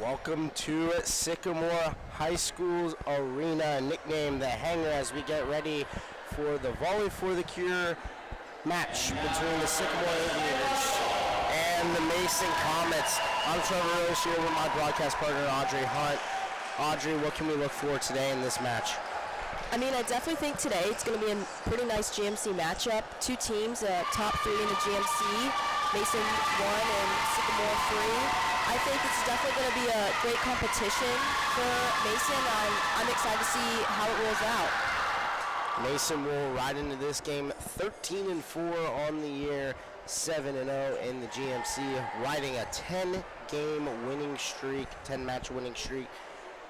Welcome to Sycamore High School's arena, nicknamed the Hangar, as we get ready for the Volley for the Cure match between the Sycamore Aviators and the Mason Comets. I'm Trevor Rose here with my broadcast partner, Audrey Hunt. Audrey, what can we look for today in this match? I mean, I definitely think today it's going to be a pretty nice GMC matchup. Two teams, top three in the GMC, Mason 1 and Sycamore 3. I think it's definitely going to be a great competition for Mason. I'm excited to see how it rolls out. Mason will ride into this game 13-4 on the year, 7-0 in the GMC, riding a 10-game winning streak, 10-match winning streak.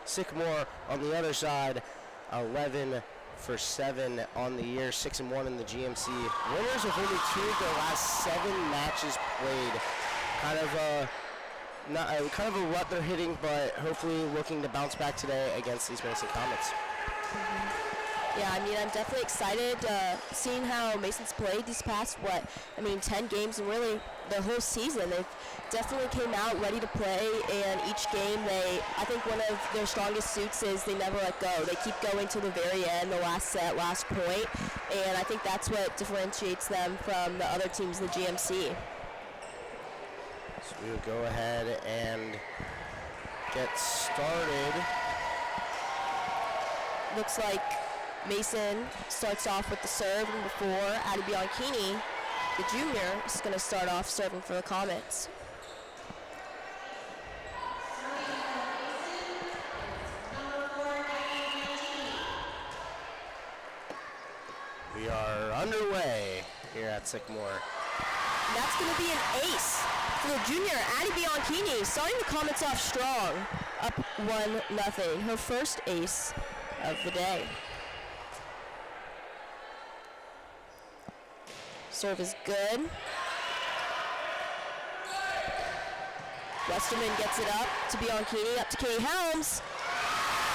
Sycamore on the other side, 11-7 on the year, 6-1 in the GMC. Winners of only 2 of their last 7 matches played. Kind of a rut they're hitting, but hopefully looking to bounce back today against these Mason Comets. Yeah, I mean, I'm definitely excited seeing how Mason's played these past, 10 games and really the whole season. They've definitely came out ready to play, and each game I think one of their strongest suits is they never let go. They keep going to the very end, the last set, last point, and I think that's what differentiates them from the other teams in the GMC. So we'll go ahead and get started. Looks like Mason starts off with the serve, and before Addie Bianchini, the junior, is going to start off serving for the Comets. We are underway here at Sycamore. And that's going to be an ace for the junior, Addie Bianchini, starting the Comets off strong, up 1-0, her first ace of the day. Serve is good. Westerman gets it up to Bianchini, up to Katie Helms.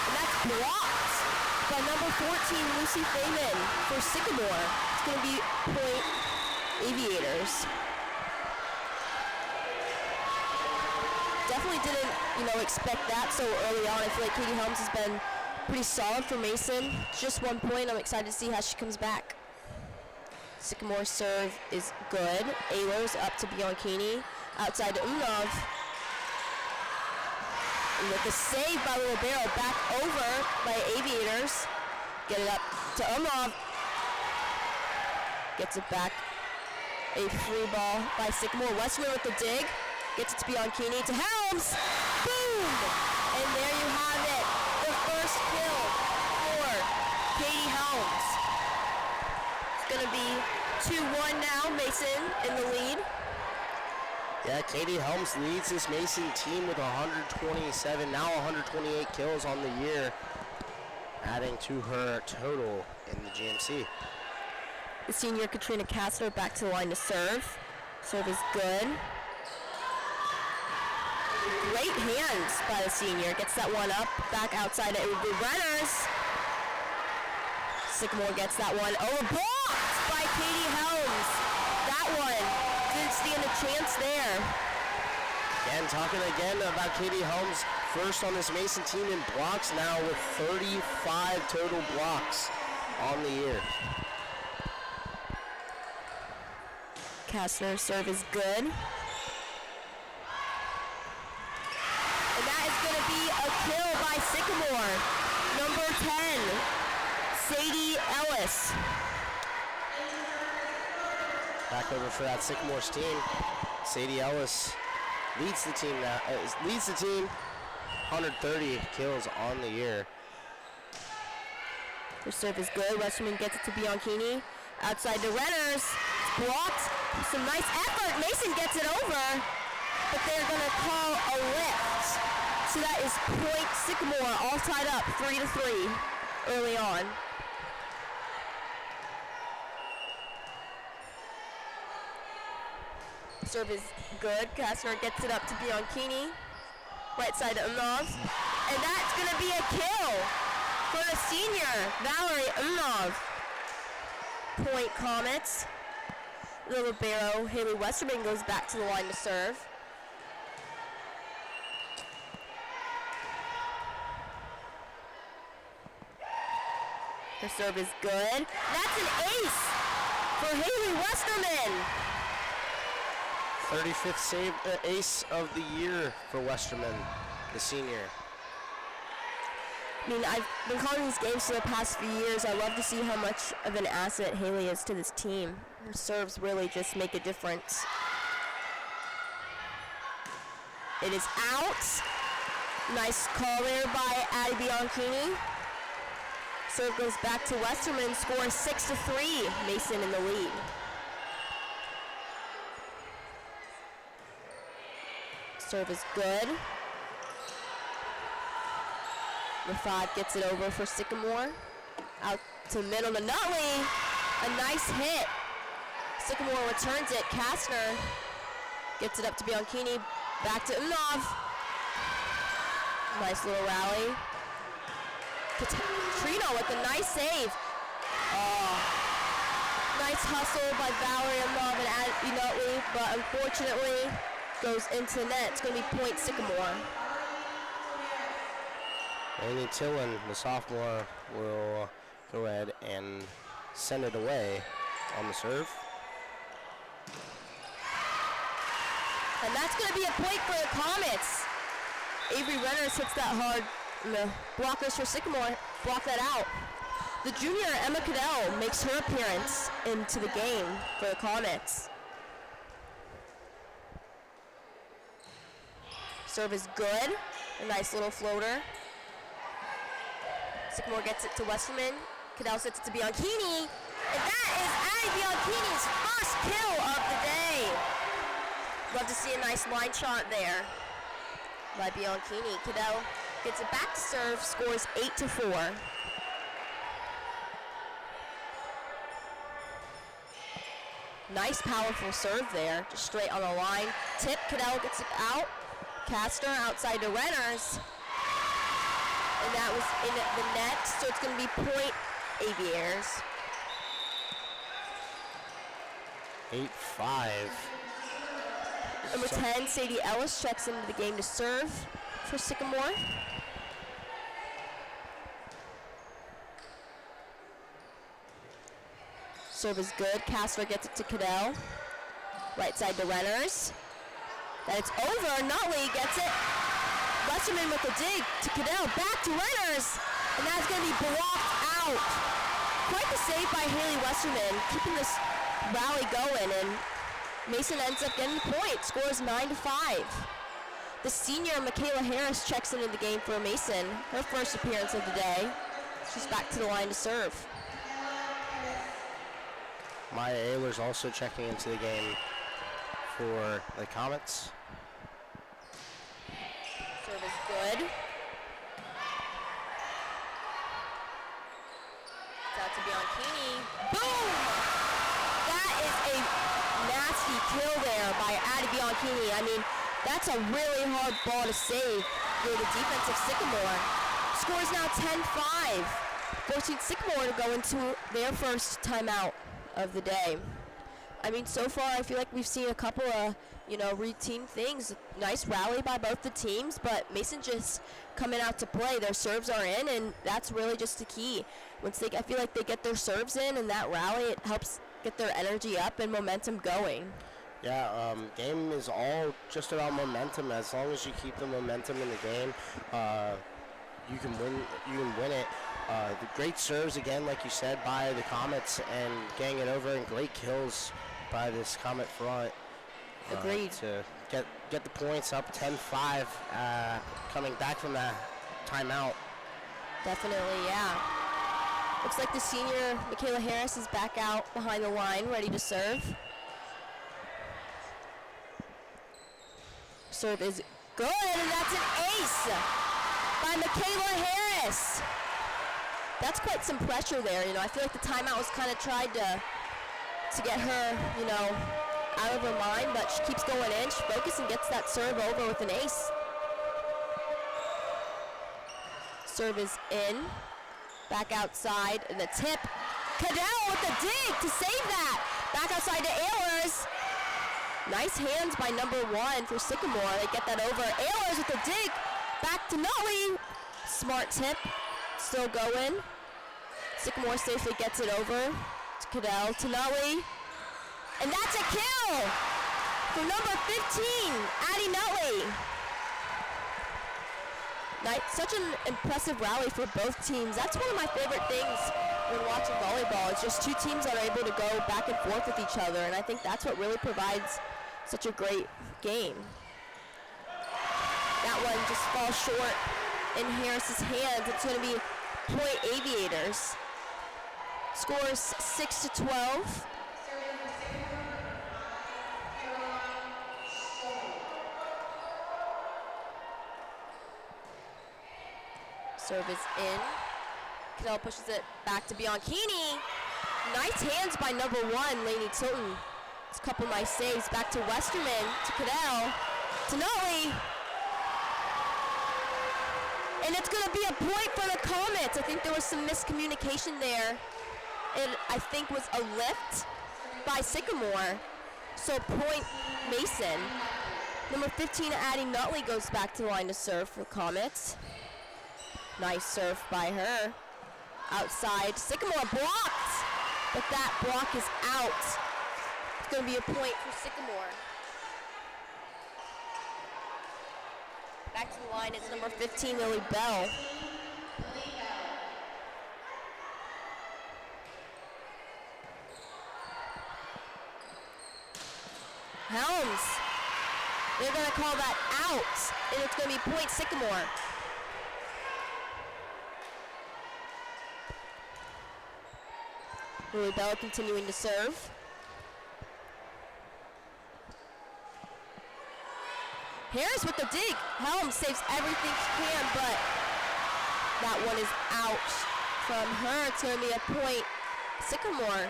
And that's blocked by number 14, Lucy Feynman for Sycamore. It's going to be point Aviators. Definitely didn't, expect that so early on. I feel like Katie Helms has been pretty solid for Mason. Just 1 point. I'm excited to see how she comes back. Sycamore's serve is good. Ehlers up to Bianchini, outside to Umnov. And with the save by Libero, back over by Aviators. Get it up to Umnov. Gets it back. A free ball by Sycamore. Westerman with the dig. Gets it to Bianchini, to Helms. Boom! And there you have it. The first kill for Katie Helms. Going to be 2-1 now, Mason in the lead. Yeah, Katie Helms leads this Mason team with 127, now 128 kills on the year, adding to her total in the GMC. The senior Katrina Kastner back to the line to serve. Serve is good. Great hands by the senior. Gets that one up, back outside it would be Renners. Sycamore gets that one. Oh, blocked by Katie Helms. That one didn't stand a chance there. And talking again about Katie Helms, first on this Mason team in blocks now with 35 total blocks on the year. Kastner's serve is good. And that is going to be a kill by Sycamore. Number 10. Sadie Ellis. Back over for that Sycamore's team. Sadie Ellis leads the team now. 130 kills on the year. Her serve is good. Westerman gets it to Bianchini. Outside to Renners. It's blocked. Some nice effort. Mason gets it over, but they're going to call a lift. So that is point Sycamore, all tied up 3-3 early on. Serve is good. Kastner gets it up to Bianchini. Right side to Umnov. And that's going to be a kill for the senior, Valerie Umnov. Point Comets. The libero, Haley Westerman, goes back to the line to serve. Her serve is good. That's an ace for Haley Westerman. 35th save, ace of the year for Westerman, the senior. I mean, I've been calling these games for the past few years. I love to see how much of an asset Haley is to this team. Her serves really just make a difference. It is out. Nice call there by Addie Bianchini. Serve goes back to Westerman, score 6-3. Mason in the lead. Serve is good. Rafad gets it over for Sycamore. Out to middle to Nutley. A nice hit. Sycamore returns it. Kastner gets it up to Bianchini. Back to Umnov. Nice little rally. Trino with a nice save. Oh. Nice hustle by Valerie Umnov and Addie Nutley, but unfortunately goes into the net. It's going to be point Sycamore. Amy Tillin, the sophomore, will go ahead and send it away on the serve. And that's going to be a point for the Comets. Avery Reynolds hits that hard. And the blockers for Sycamore block that out. The junior Emma Cadell makes her appearance into the game for the Comets. Serve is good. A nice little floater. Sycamore gets it to Westerman. Cadell sets it to Bianchini. And that is Addie Bianchini's first kill of the day. Love to see a nice line shot there by Bianchini. Cadell gets it back to serve, scores 8-4. Nice powerful serve there, just straight on the line. Tip, Cadell gets it out. Kastner outside to Renners. And that was in the net, so it's going to be point Aviators. 8-5. Number 10, Sadie Ellis checks into the game to serve for Sycamore. Serve is good. Kastner gets it to Cadell. Right side to Renners. Then it's over. Nutley gets it. Westerman with the dig to Cadell. Back to Renners. And that's going to be blocked out. Quite the save by Haley Westerman, keeping this rally going. And Mason ends up getting the point. Scores 9-5. The senior Michaela Harris checks into the game for Mason. Her first appearance of the day. She's back to the line to serve. Maya Ehlers also checking into the game for the Comets. Serve is good. It's out to Bianchini. Boom! That is a nasty kill there by Addie Bianchini. I mean, that's a really hard ball to save for the defense of Sycamore. Score is now 10-5. Forcing Sycamore to go into their first timeout of the day. I mean, so far I feel like we've seen a couple of, routine things. Nice rally by both the teams, but Mason just coming out to play. Their serves are in, and that's really just the key. I feel like they get their serves in, and that rally, it helps get their energy up and momentum going. Yeah, game is all just about momentum. As long as you keep the momentum in the game, you can win it. The great serves again, like you said, by the Comets and getting it over, and great kills by this Comet front. Agreed. To get the points up 10-5, coming back from that timeout. Definitely, yeah. Looks like the senior Michaela Harris is back out behind the line, ready to serve. Serve is good, and that's an ace by Michaela Harris. That's quite some pressure there. I feel like the timeout was kind of tried to get her, out of her mind, but she keeps going in. She focuses and gets that serve over with an ace. Serve is in. Back outside, and the tip. Cadell with the dig to save that. Back outside to Ehlers. Nice hands by number 1 for Sycamore. They get that over. Ehlers with the dig. Back to Nutley. Smart tip. Still going. Sycamore safely gets it over to Cadell, to Nutley. And that's a kill for number 15, Addie Nutley. Such an impressive rally for both teams. That's one of my favorite things when watching volleyball. It's just two teams that are able to go back and forth with each other, and I think that's what really provides such a great game. That one just falls short in Harris's hands. It's going to be point Aviators. Scores 6-12. Serve is in. Cadell pushes it back to Bianchini. Nice hands by number 1, Lainey Tilton. It's a couple nice saves. Back to Westerman, to Cadell, to Nutley. And it's going to be a point for the Comets. I think there was some miscommunication there. It, I think, was a lift by Sycamore. So point Mason. Number 15, Addie Nutley, goes back to the line to serve for the Comets. Nice serve by her. Outside, Sycamore blocked, but that block is out. It's going to be a point for Sycamore. Back to the line is number 15, Lily Bell. Helms, they're going to call that out, and it's going to be point Sycamore. Lily Bell continuing to serve. Harris with the dig. Helms saves everything she can, but that one is out from her. It's going to be a point Sycamore.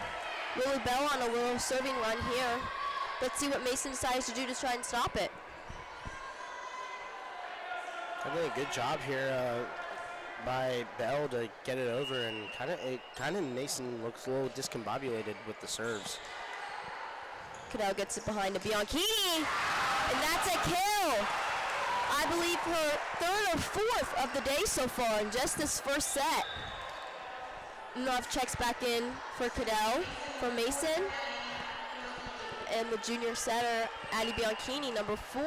Lily Bell on a little serving run here. Let's see what Mason decides to do to try and stop it. I think a good job here by Bell to get it over, and kind of Mason looks a little discombobulated with the serves. Cadell gets it behind to Bianchini, and that's a kill. I believe her third or fourth of the day so far in just this first set. Nov checks back in for Cadell from Mason, and the junior setter Addie Bianchini, number 4,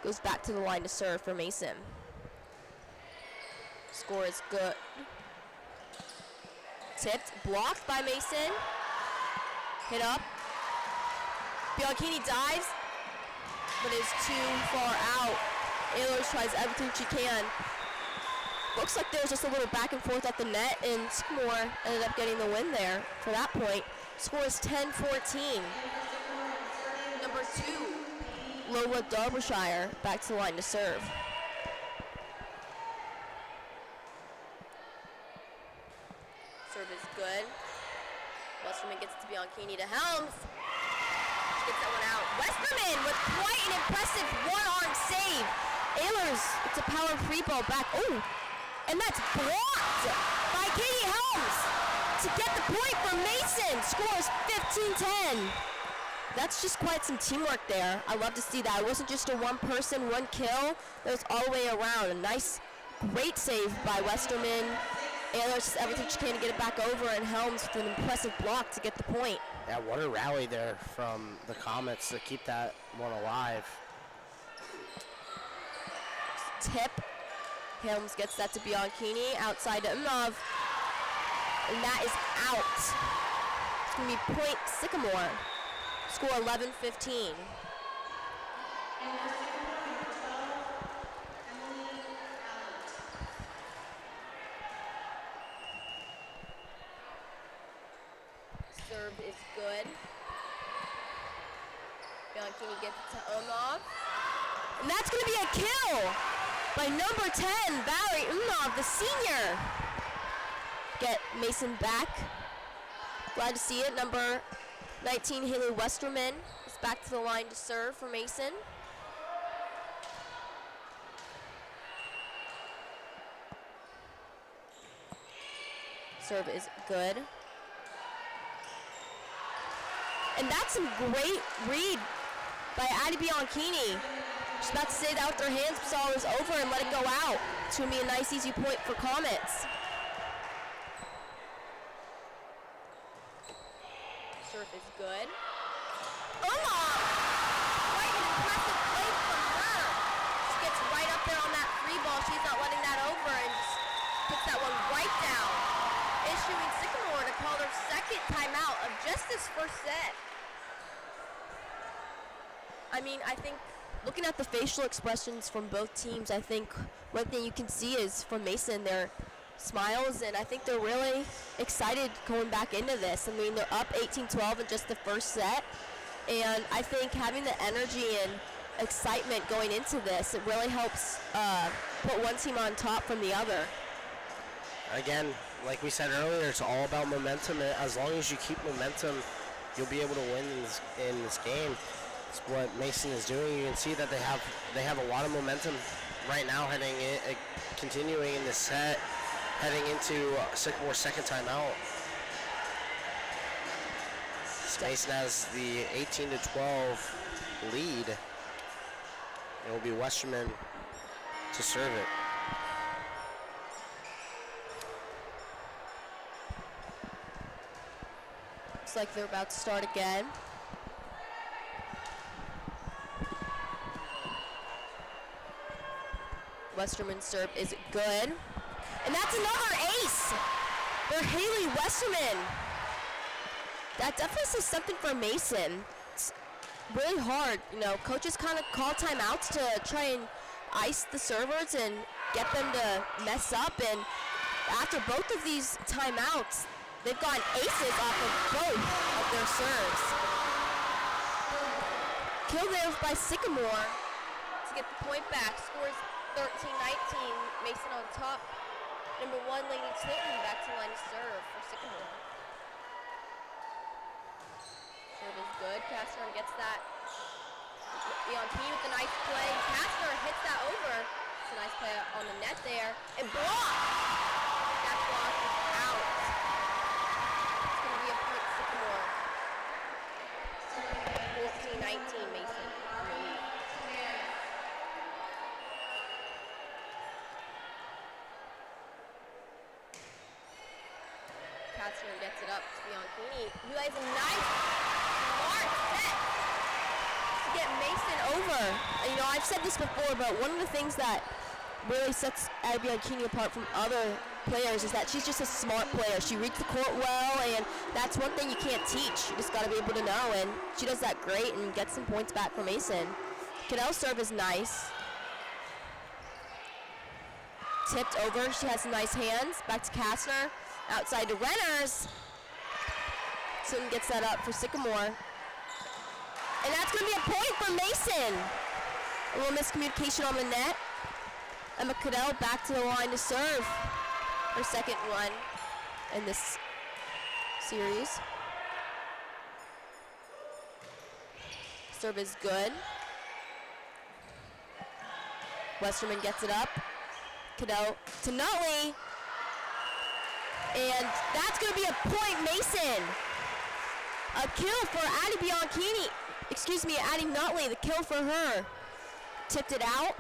goes back to the line to serve for Mason. Score is good. Tipped, blocked by Mason. Hit up. Bianchini dives, but is too far out. Ehlers tries everything she can. Looks like there was just a little back and forth at the net, and Sycamore ended up getting the win there for that point. Score is 10-14. Number 2, Lola Derbyshire, back to the line to serve. Serve is good. Westerman gets it to Bianchini, to Helms. She gets that one out. Westerman with quite an impressive one-arm save. Ehlers, it's a power free ball back. Oh, and that's blocked by Katie Helms to get the point for Mason. Scores 15-10. That's just quite some teamwork there. I love to see that. It wasn't just a one person, one kill. It was all the way around. A nice, great save by Westerman. Ehlers does everything she can to get it back over, and Helms with an impressive block to get the point. Yeah, what a rally there from the Comets to keep that one alive. Tip. Helms gets that to Bianchini, outside to Umnov, and that is out. It's going to be point Sycamore. Score 11-15. Serve is good. Bianchini gets it to Umnov, and that's going to be a kill by number 10, Valerie Umnov, the senior. Get Mason back. Glad to see it. Number 19, Haley Westerman, is back to the line to serve for Mason. Serve is good. And that's some great read by Addie Bianchini. She's about to say that with her hands, saw it was over and let it go out. It's going to be a nice, easy point for Comets. is good. Quite an impressive play from her. She gets right up there on that free ball. She's not letting that over and just puts that one right down. Issuing Sycamore to call their second timeout of just this first set. I mean, I think looking at the facial expressions from both teams, I think one thing you can see is from Mason, their smiles, and I think they're really excited going back into this. I mean, they're up 18-12 in just the first set, and I think having the energy and excitement going into this, it really helps put one team on top from the other. Again, like we said earlier, it's all about momentum. As long as you keep momentum, you'll be able to win in this game. It's what Mason is doing. You can see that they have a lot of momentum right now, continuing in this set, heading into Sycamore's second timeout. Mason has the 18-12 lead. It will be Westerman to serve it. Looks like they're about to start again. Westerman's serve is good. And that's another ace for Haley Westerman. That definitely says something for Mason. It's really hard. You know, coaches kind of call timeouts to try and ice the servers and get them to mess up. And after both of these timeouts, they've gotten aces off of both of their serves. Kill there by Sycamore to get the point back. Scores 13-19, Mason on top. Number 1, Lady Tilton back to line of serve for Sycamore. Serve is good. Kastner gets that. Bianchini with a nice play. Kastner hits that over. It's a nice play on the net there. And blocked! That block is out. It's going to be a point Sycamore. 14-19, Mason. Kastner gets it up to Bianchini, who has a nice, smart set to get Mason over. You know, I've said this before, but one of the things that really sets Abby Bianchini apart from other players is that she's just a smart player. She reads the court well, and that's one thing you can't teach. You just got to be able to know, and she does that great and gets some points back for Mason. Cadell's serve is nice. Tipped over, she has some nice hands. Back to Kastner. Outside to Renners. Tilton gets that up for Sycamore. And that's going to be a point for Mason. A little miscommunication on the net. Emma Cadell back to the line to serve. Her second one in this series. Serve is good. Westerman gets it up. Cadell to Nutley. And that's going to be a point, Mason. A kill for Addie Bianchini. Excuse me, Addie Nutley, the kill for her. Tipped it out,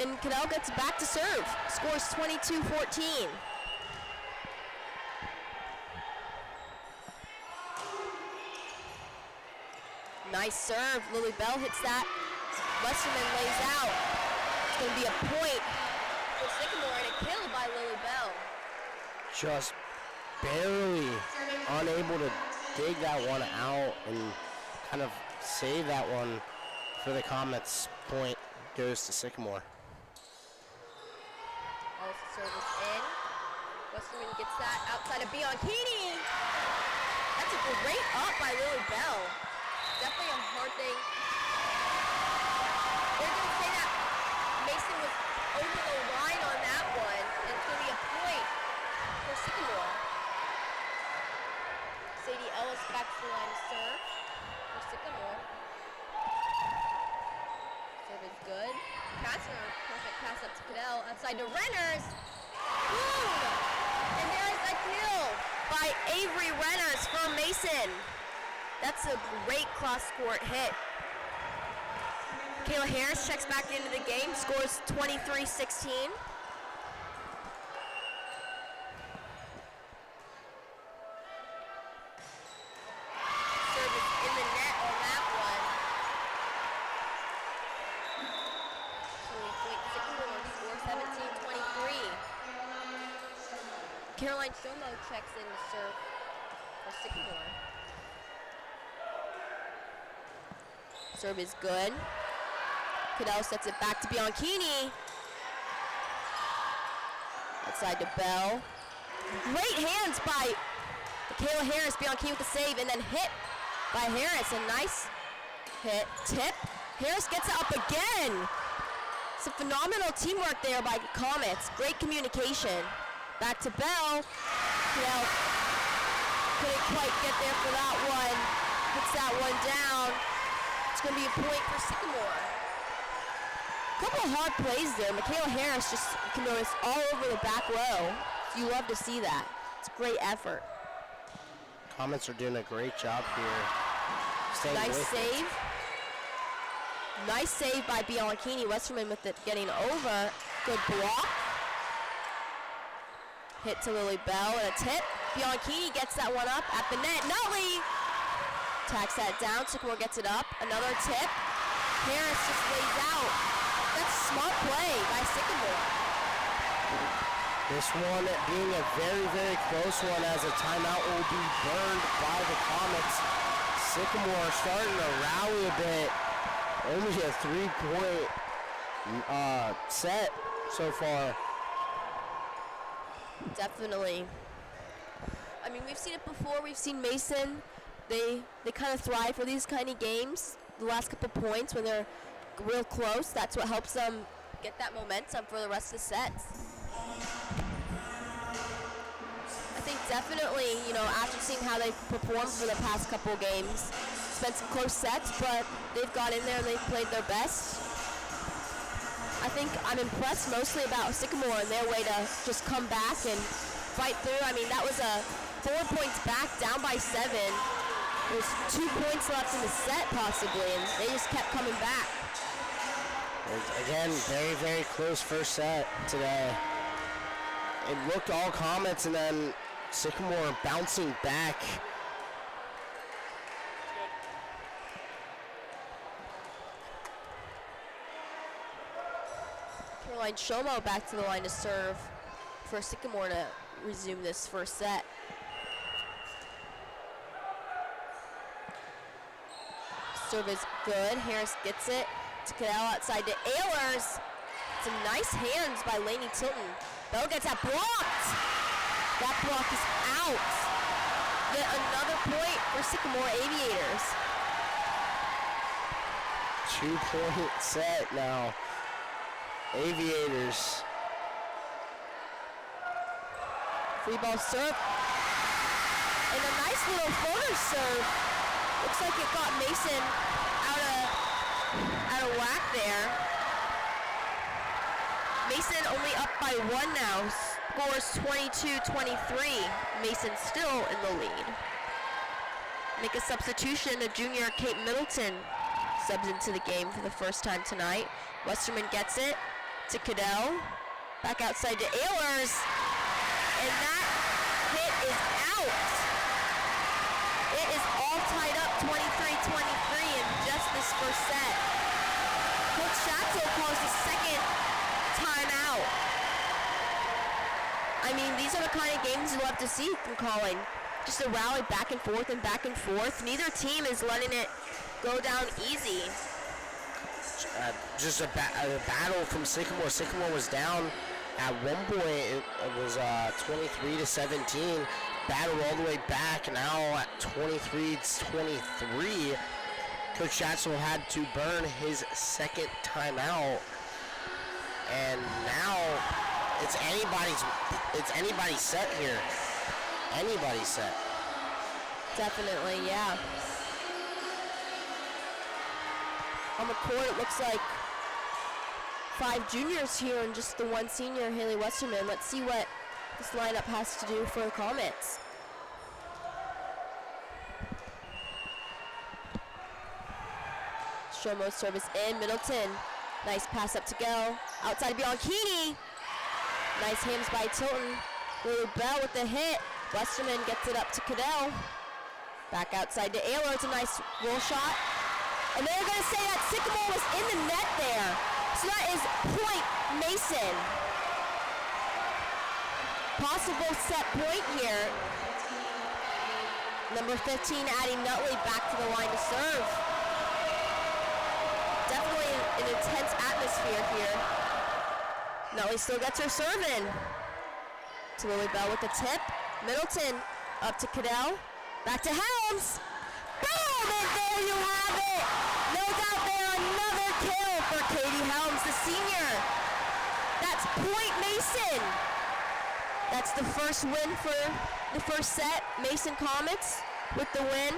and Cadell gets back to serve. Scores 22-14. Nice serve. Lily Bell hits that. Westerman lays out. It's going to be a point for Sycamore and a kill by Lily Bell. Just barely unable to dig that one out and kind of save that one for the Comets. Point goes to Sycamore. Also service in. Westerman gets that outside of Bianchini. That's a great up by Lily Bell. Definitely a hard thing. They're going to say that Mason was over the line on that one, and it's going to be a point for Sycamore. Sadie Ellis back to the line to serve for Sycamore. Serve is good. Kastner, perfect pass up to Cadell. Outside to Renners. Boom! And there's a kill by Avery Renners for Mason. That's a great cross-court hit. Kayla Harris checks back into the game, scores 23-16. Serve Caroline Shomo checks in to serve for Sycamore. Serve is good. Cadell sets it back to Bianchini. Outside to Bell. Great hands by Michaela Harris. Bianchini with the save and then hit by Harris. A nice hit. Tip. Harris gets it up again. Some phenomenal teamwork there by Comets. Great communication. Back to Bell. Cadell couldn't quite get there for that one. Puts that one down. It's going to be a point for Sycamore. A couple of hard plays there. Michaela Harris just, you can notice, all over the back row. So you love to see that. It's a great effort. Comets are doing a great job here. Staying Nice with save. it. Nice save by Bianchini. Westerman with it getting over. Good block. Hit to Lily Bell and a tip. Bianchini gets that one up at the net. Nutley tacks that down. Sycamore gets it up. Another tip. Harris just lays out. That's a smart play by Sycamore. This one being a very, very close one as a timeout will be burned by the Comets. Sycamore starting to rally a bit. Only a 3-point set so far. Definitely. I mean, we've seen it before. We've seen Mason. They kind of thrive for these kind of games. The last couple points when they're real close, that's what helps them get that momentum for the rest of the sets. I think definitely, you know, after seeing how they've performed for the past couple games, it's been some close sets, but they've got in there and they've played their best. I think I'm impressed mostly about Sycamore and their way to just come back and fight through. I mean, that was a 4 points back, down by 7. There's 2 points left in the set possibly, and they just kept coming back. Again, very, very close first set today. It looked all Comets and then Sycamore bouncing back. Caroline Shomo back to the line to serve for Sycamore to resume this first set. Serve is good. Harris gets it to Cadell outside to Ehlers. Some nice hands by Lainey Tilton. Bell gets that blocked. That block is out. Yet another point for Sycamore Aviators. 2-point set now. Aviators. Free ball serve. And a nice little floater serve. Looks like it got Mason out of whack there. Mason only up by 1 now. Scores 22-23. Mason still in the lead. Make a substitution. A junior, Kate Middleton, subs into the game for the first time tonight. Westerman gets it to Cadell. Back outside to Ehlers. And that hit is out. It is all tied up 23-23 in just this first set. Coach Schatzel calls the second timeout. I mean, these are the kind of games you love to see from calling. Just a rally back and forth and back and forth. Neither team is letting it go down easy. Just a battle from Sycamore. Sycamore was down at one point. It was 23-17. Battle all the way back. Now at 23-23. Coach Schatzel had to burn his second timeout, and now it's anybody's set here. Anybody's set. Definitely, yeah. On the court, it looks like 5 juniors here and just the 1 senior, Haley Westerman. Let's see what this lineup has to do for the Comets. Shomo's service in. Middleton. Nice pass up to go. Outside of Bianchini. Nice hands by Tilton. Lily Bell with the hit. Westerman gets it up to Cadell. Back outside to Ehlers. It's a nice roll shot. And they're going to say that Sycamore was in the net there. So that is point Mason. possible set point here. Number 15, Addie Nutley, back to the line to serve. Definitely an intense atmosphere here. Nutley still gets her serve in. To Lily Bell with the tip. Middleton up to Cadell. Back to Helms. Boom! And there you have it. No doubt there, another kill for Katie Helms, the senior. That's Point Mason. That's the first win for the first set. Mason Comets with the win.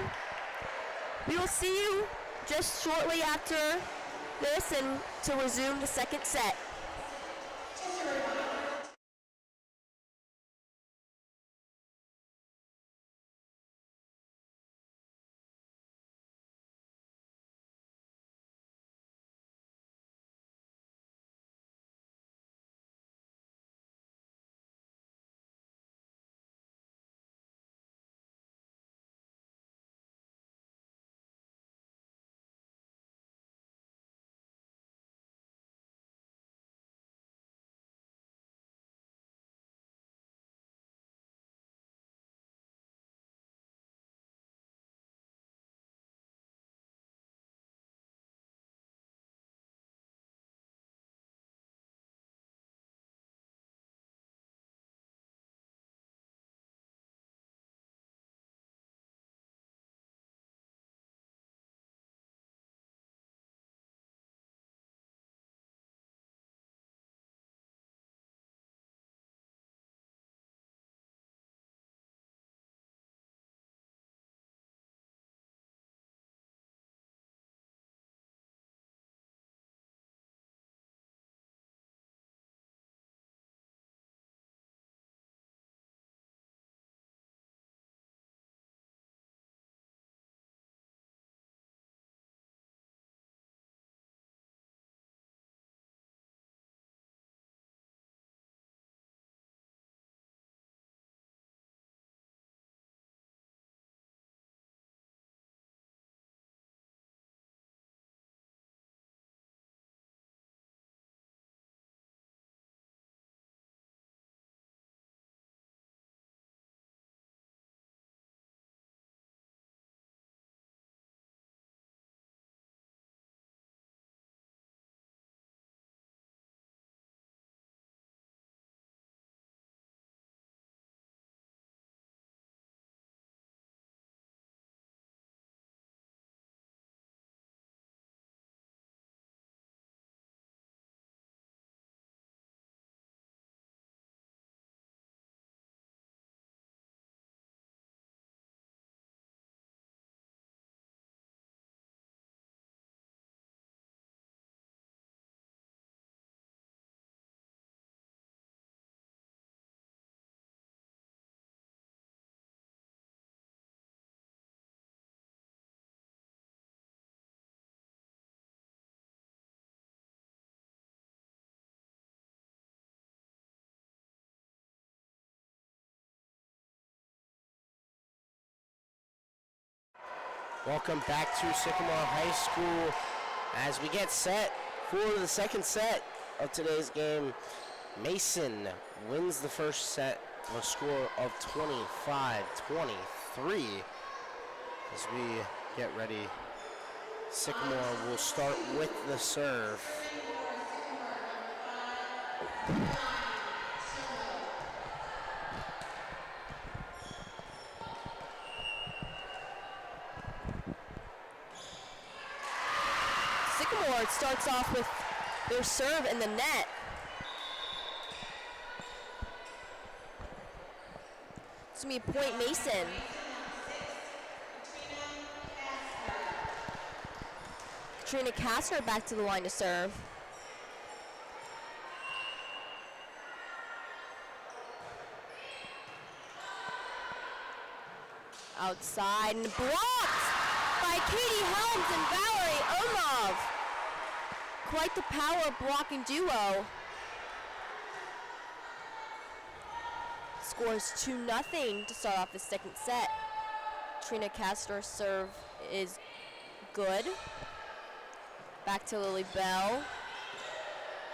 We will see you just shortly after this and to resume the second set. Welcome back to Sycamore High School as we get set for the second set of today's game. Mason wins the first set with a score of 25-23. As we get ready, Sycamore will start with the serve. Sycamore starts off with their serve in the net. It's going to be Point Mason. Katrina Kastner back to the line to serve. Outside and blocked by Katie Helms and Valerie Omov. Quite the power blocking duo. Scores 2-0 to start off the second set. Trina Castor's serve is good. Back to Lily Bell.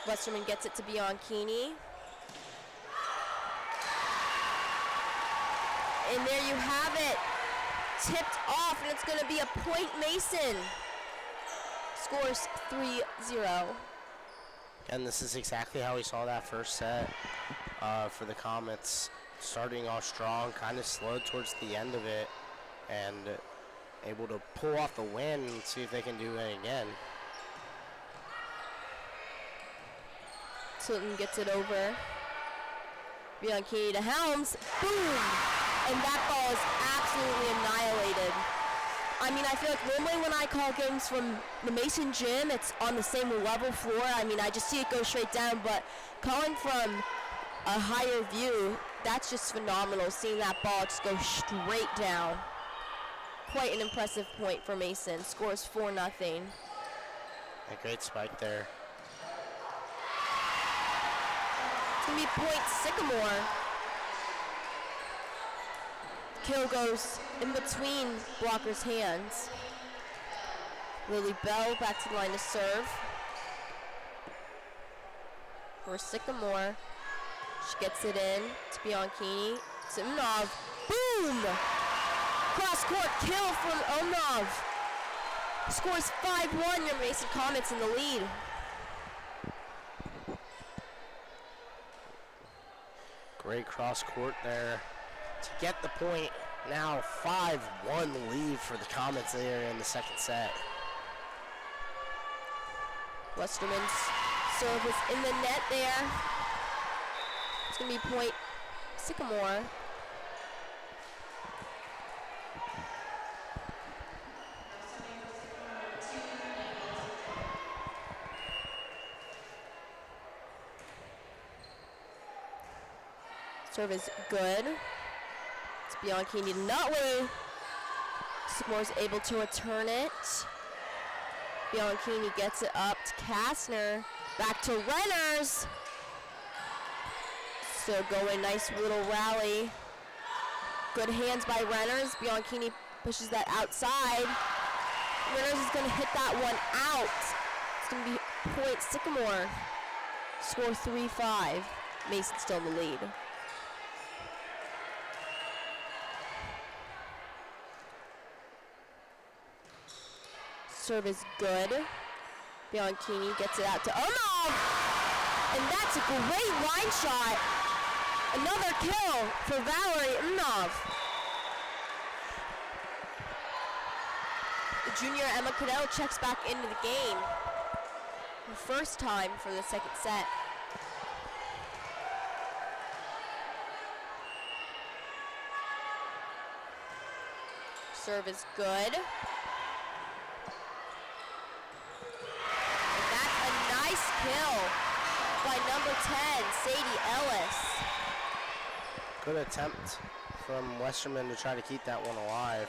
Westerman gets it to Bianchini. And there you have it. Tipped off, and it's going to be a point Mason. Scores 3-0. And this is exactly how we saw that first set for the Comets. Starting off strong, kind of slowed towards the end of it, and able to pull off the win and see if they can do it again. Tilton gets it over. Bianchini to Helms. Boom! And that ball is absolutely annihilated. I mean, I feel like normally when I call games from the Mason gym, it's on the same level floor. I mean, I just see it go straight down, but calling from a higher view, that's just phenomenal, seeing that ball just go straight down. Quite an impressive point for Mason. Scores 4-0. A great spike there. It's going to be point Sycamore. Kill goes in between blocker's hands. Lily Bell back to the line to serve. For Sycamore. She gets it in to Bianchini. Simnov. Boom! Cross-court kill from Omnov. Scores 5-1. Your Mason Comets in the lead. Great cross-court there to get the point. Now 5-1 lead for the Comets there in the second set. Westerman's serve was in the net there. It's going to be point Sycamore. Serve is good. It's Bianchini to Nutley. Sycamore's able to return it. Bianchini gets it up to Kastner. Back to Renners. Still going, nice little rally. Good hands by Renners. Bianchini pushes that outside. Renners is going to hit that one out. It's going to be point Sycamore. Score 3-5. Mason still in the lead. Serve is good. Bianchini gets it out to Omov. And that's a great line shot. Another kill for Valerie Umnov. The junior Emma Cadell checks back into the game. Her first time for the second set. Serve is good. Kill by number 10, Sadie Ellis. Good attempt from Westerman to try to keep that one alive.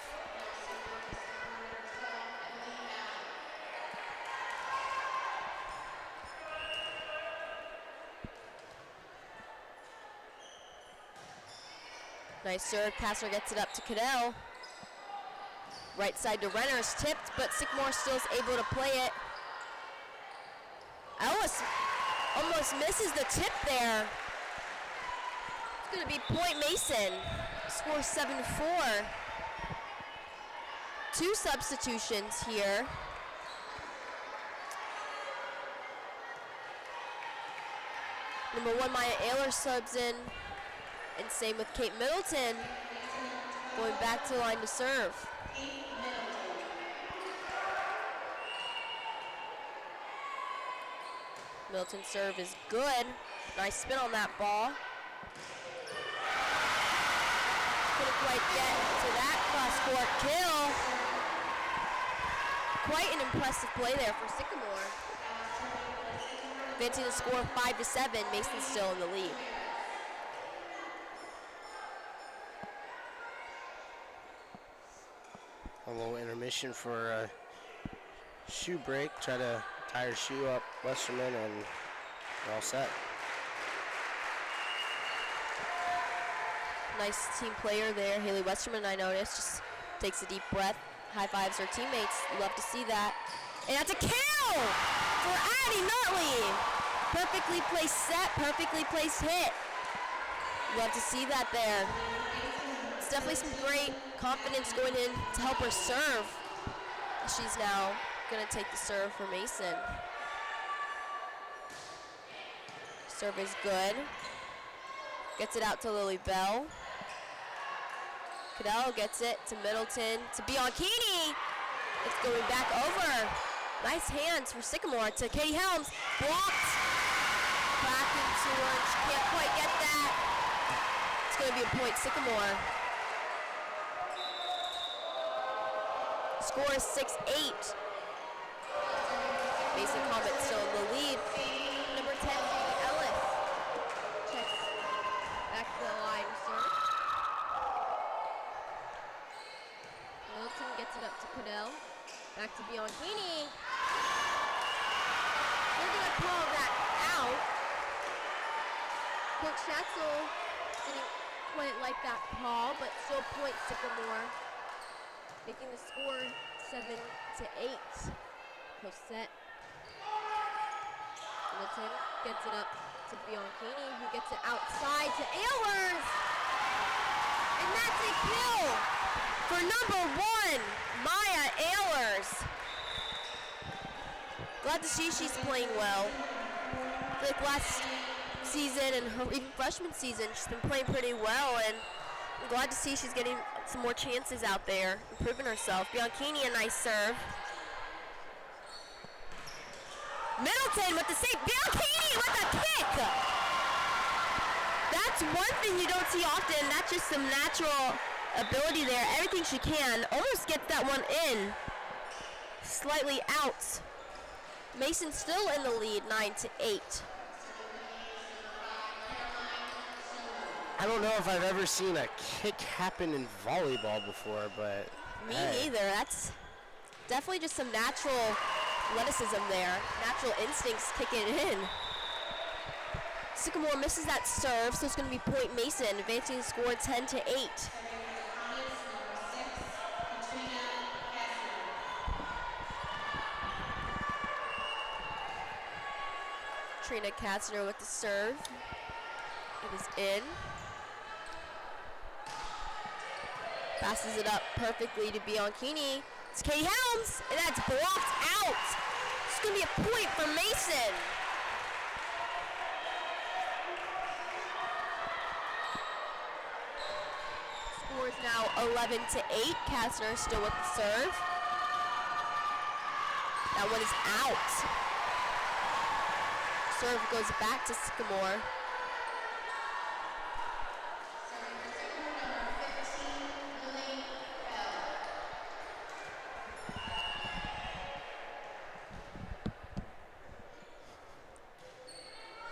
Nice serve. Kastner gets it up to Cadell. Right side to Renner's tipped, but Sycamore still is able to play it. Ellis almost misses the tip there. It's going to be point Mason. Score 7-4. 2 substitutions here. Number 1, Maya Ayler subs in. And same with Kate Middleton. Going back to the line to serve. Middleton's serve is good. Nice spin on that ball. Couldn't quite get to that cross-court kill. Quite an impressive play there for Sycamore. Advancing the score 5-7, Mason's still in the lead. A little intermission for a shoe break. Try to tie her shoe up, Westerman, and we're all set. Nice team player there. Haley Westerman, I noticed, just takes a deep breath, high fives her teammates. Love to see that. And that's a kill for Addie Nutley. Perfectly placed set, perfectly placed hit. Love to see that there. It's definitely some great confidence going in to help her serve. She's now going to take the serve for Mason. Serve is good. Gets it out to Lily Bell. Cadell gets it to Middleton, to Bianchini. It's going back over. Nice hands for Sycamore to Katie Helms. Blocked. Back into her. She can't quite get that. It's going to be a point, Sycamore. Score is 6-8. Mason Comet still in the lead. Number 10, Ellis. Checks back to the line, serve. Middleton gets it up to Cadell. Back to Bianchini. They're going to call that out. Coach Schatzel didn't quite like that call, but still point Sycamore, making the score 7-8. Post set. Middleton gets it up to Bianchini, who gets it outside to Ehlers. And that's a kill for number 1, Maya Ehlers. Glad to see she's playing well. I feel like last season and her even freshman season, she's been playing pretty well, and I'm glad to see she's getting some more chances out there, improving herself. Bianchini, a nice serve. Middleton with the save. Bianchini with a kick. That's one thing you don't see often. That's just some natural ability there. Everything she can. Almost gets that one in. Slightly out. Mason still in the lead, 9-8. I don't know if I've ever seen a kick happen in volleyball before, but me neither. That's definitely just some natural athleticism there. Natural instincts kicking in. Sycamore misses that serve, so it's going to be point Mason, advancing the score 10-8. Trina Katzner with the serve. It is in. Passes it up perfectly to Bianchini. It's Katie Helms, and that's blocked out. It's going to be a point for Mason. Score is now 11-8. Katzner still with the serve. That one is out. Serve goes back to Sycamore.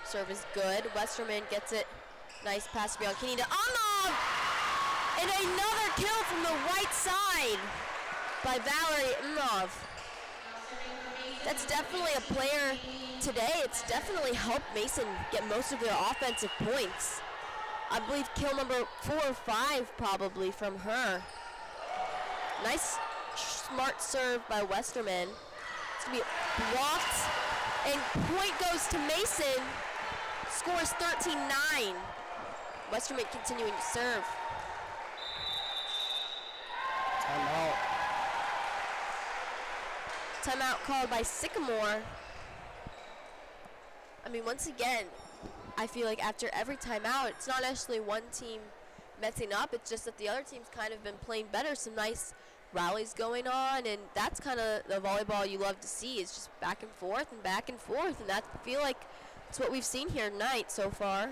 Serve is good. Westerman gets it. Nice pass to Bianchini to Amov! And another kill from the right side by Valerie Amov. That's definitely a player today. It's definitely helped Mason get most of their offensive points. I believe kill number 4 or 5 probably from her. Nice, smart serve by Westerman. It's going to be blocked, and point goes to Mason. Score is 13-9. Westerman continuing to serve. Timeout. Timeout called by Sycamore. I mean, once again, I feel like after every timeout, it's not actually one team messing up. It's just that the other team's kind of been playing better. Some nice rallies going on, and that's kind of the volleyball you love to see. It's just back and forth and back and forth, and I feel like it's what we've seen here tonight so far.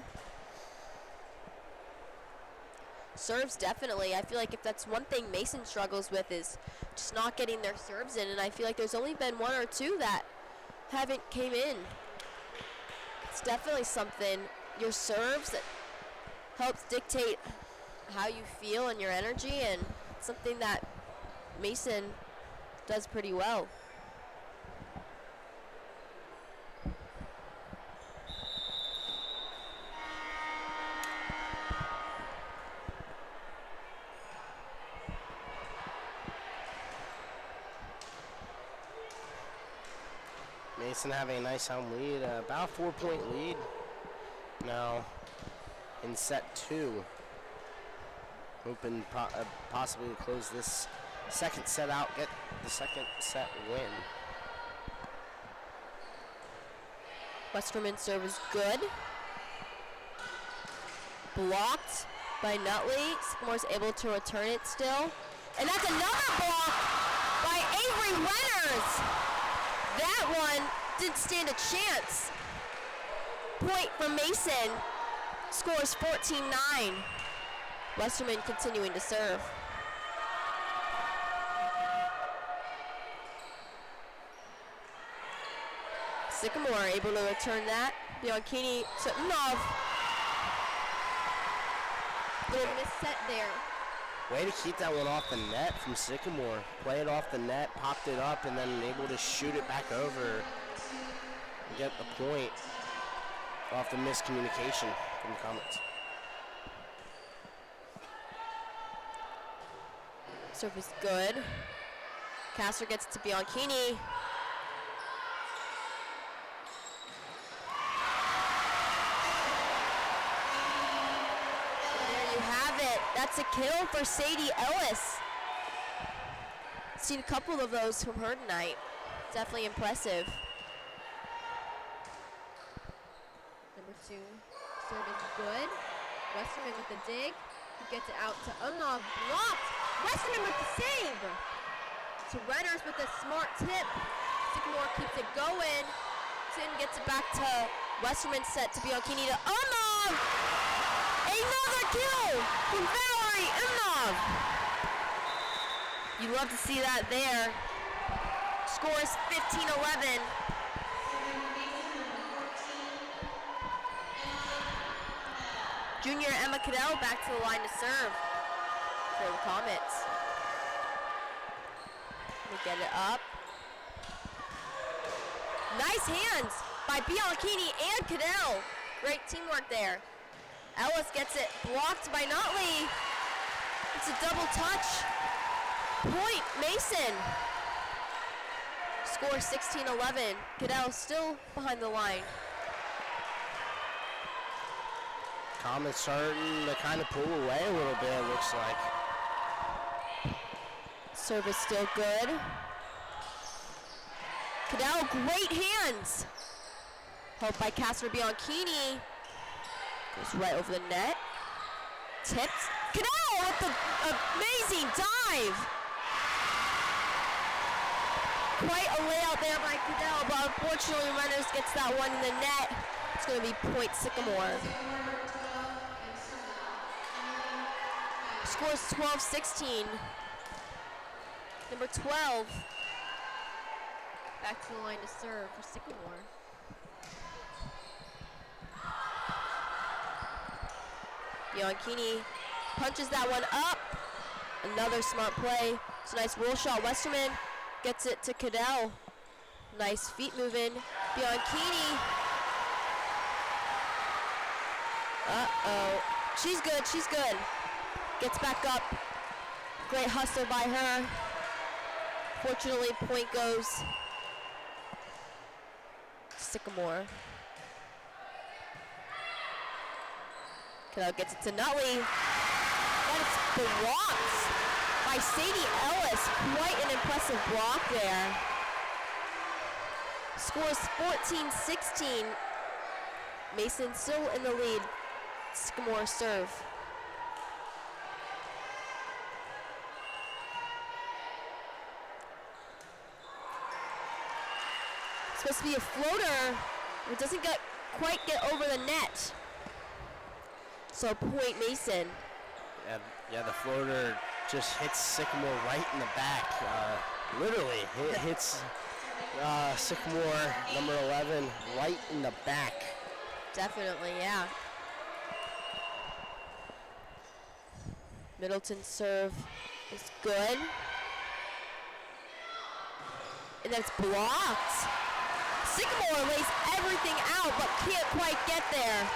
Serves, definitely. I feel like if that's one thing Mason struggles with is just not getting their serves in, and I feel like there's only been 1 or 2 that haven't came in. It's definitely something. Your serves that helps dictate how you feel and your energy, and something that Mason does pretty well. Mason having a nice home lead, about a 4-point lead now in set 2. hoping possibly to close this second set out, get the second set win. Westerman's serve is good. Blocked by Nutley. Sycamore's able to return it still. And that's another block by Avery Renners. That one didn't stand a chance. Point from Mason. Scores 14-9. Westerman continuing to serve. Sycamore able to return that. Bianchini to Unov. Little misset there. Way to keep that one off the net from Sycamore. Play it off the net, popped it up, and then able to shoot it back over and get the point off the miscommunication from the Comets. Serve is good. Castor gets it to Bianchini. That's a kill for Sadie Ellis. Seen a couple of those from her tonight. Definitely impressive. Number 2, serve is good. Westerman with the dig. He gets it out to Unov. Blocked. Westerman with the save. To Renners with a smart tip. Sycamore keeps it going. Tin gets it back to Westerman, set to Bianchini to Unov. Another kill from Valerie Unov. You love to see that there. Scores 15-11. Junior Emma Cadell back to the line to serve for the Comets. They get it up. Nice hands by Bianchini and Cadell. Great teamwork there. Ellis gets it blocked by Notley. It's a double touch. Point Mason. Score 16-11. Cadell still behind the line. Comets starting to kind of pull away a little bit, it looks like. Service still good. Cadell, great hands. Helped by Casper Bianchini. Goes right over the net. Tips. Cadell with the amazing dive. Quite a layout there by Cadell, but unfortunately Renners gets that one in the net. It's going to be point Sycamore. Scores 12-16. Number 12. Back to the line to serve for Sycamore. Bianchini punches that one up. Another smart play. It's a nice roll shot. Westerman gets it to Cadell. Nice feet moving. Bianchini. Uh-oh. She's good, she's good. Gets back up. Great hustle by her. Fortunately, point goes to Sycamore. Cadell gets it to Nutley. That is blocked by Sadie Ellis. Quite an impressive block there. Scores 14-16. Mason still in the lead. Sycamore serve. Supposed to be a floater. It doesn't quite get over the net. So point Mason. Yeah, the floater just hits Sycamore right in the back. Literally, it hits Sycamore, number 11, right in the back. Definitely, yeah. Middleton's serve is good. And then it's blocked. Sycamore lays everything out, but can't quite get there.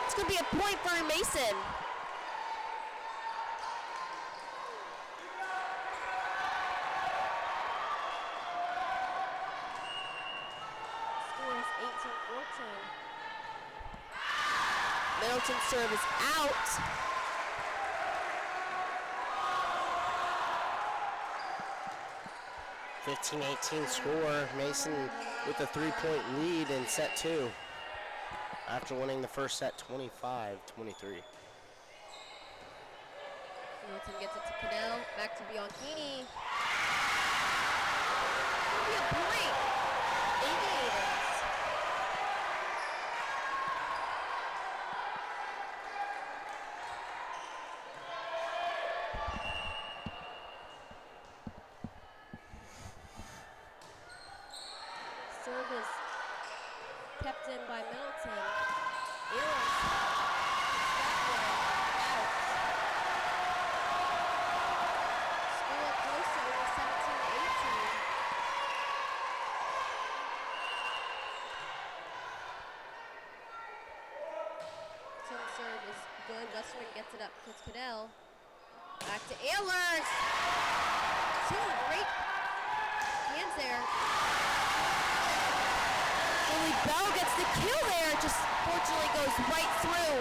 It's going to be a point for Mason. Score is 18-14. Middleton's serve is out. 15-18 score. Mason with a 3-point lead in set 2 after winning the first set 25-23. Middleton gets it to Cadell, back to Bianchini. Maybe a point. Aviators. Serve is kept in by Middleton. Ehlers. That one out. School up closer with 17-18. Middleton serve is good. Westerman gets it up to Cadell. Back to Ehlers. Two great hands there. Only Bell gets the kill there, just fortunately goes right through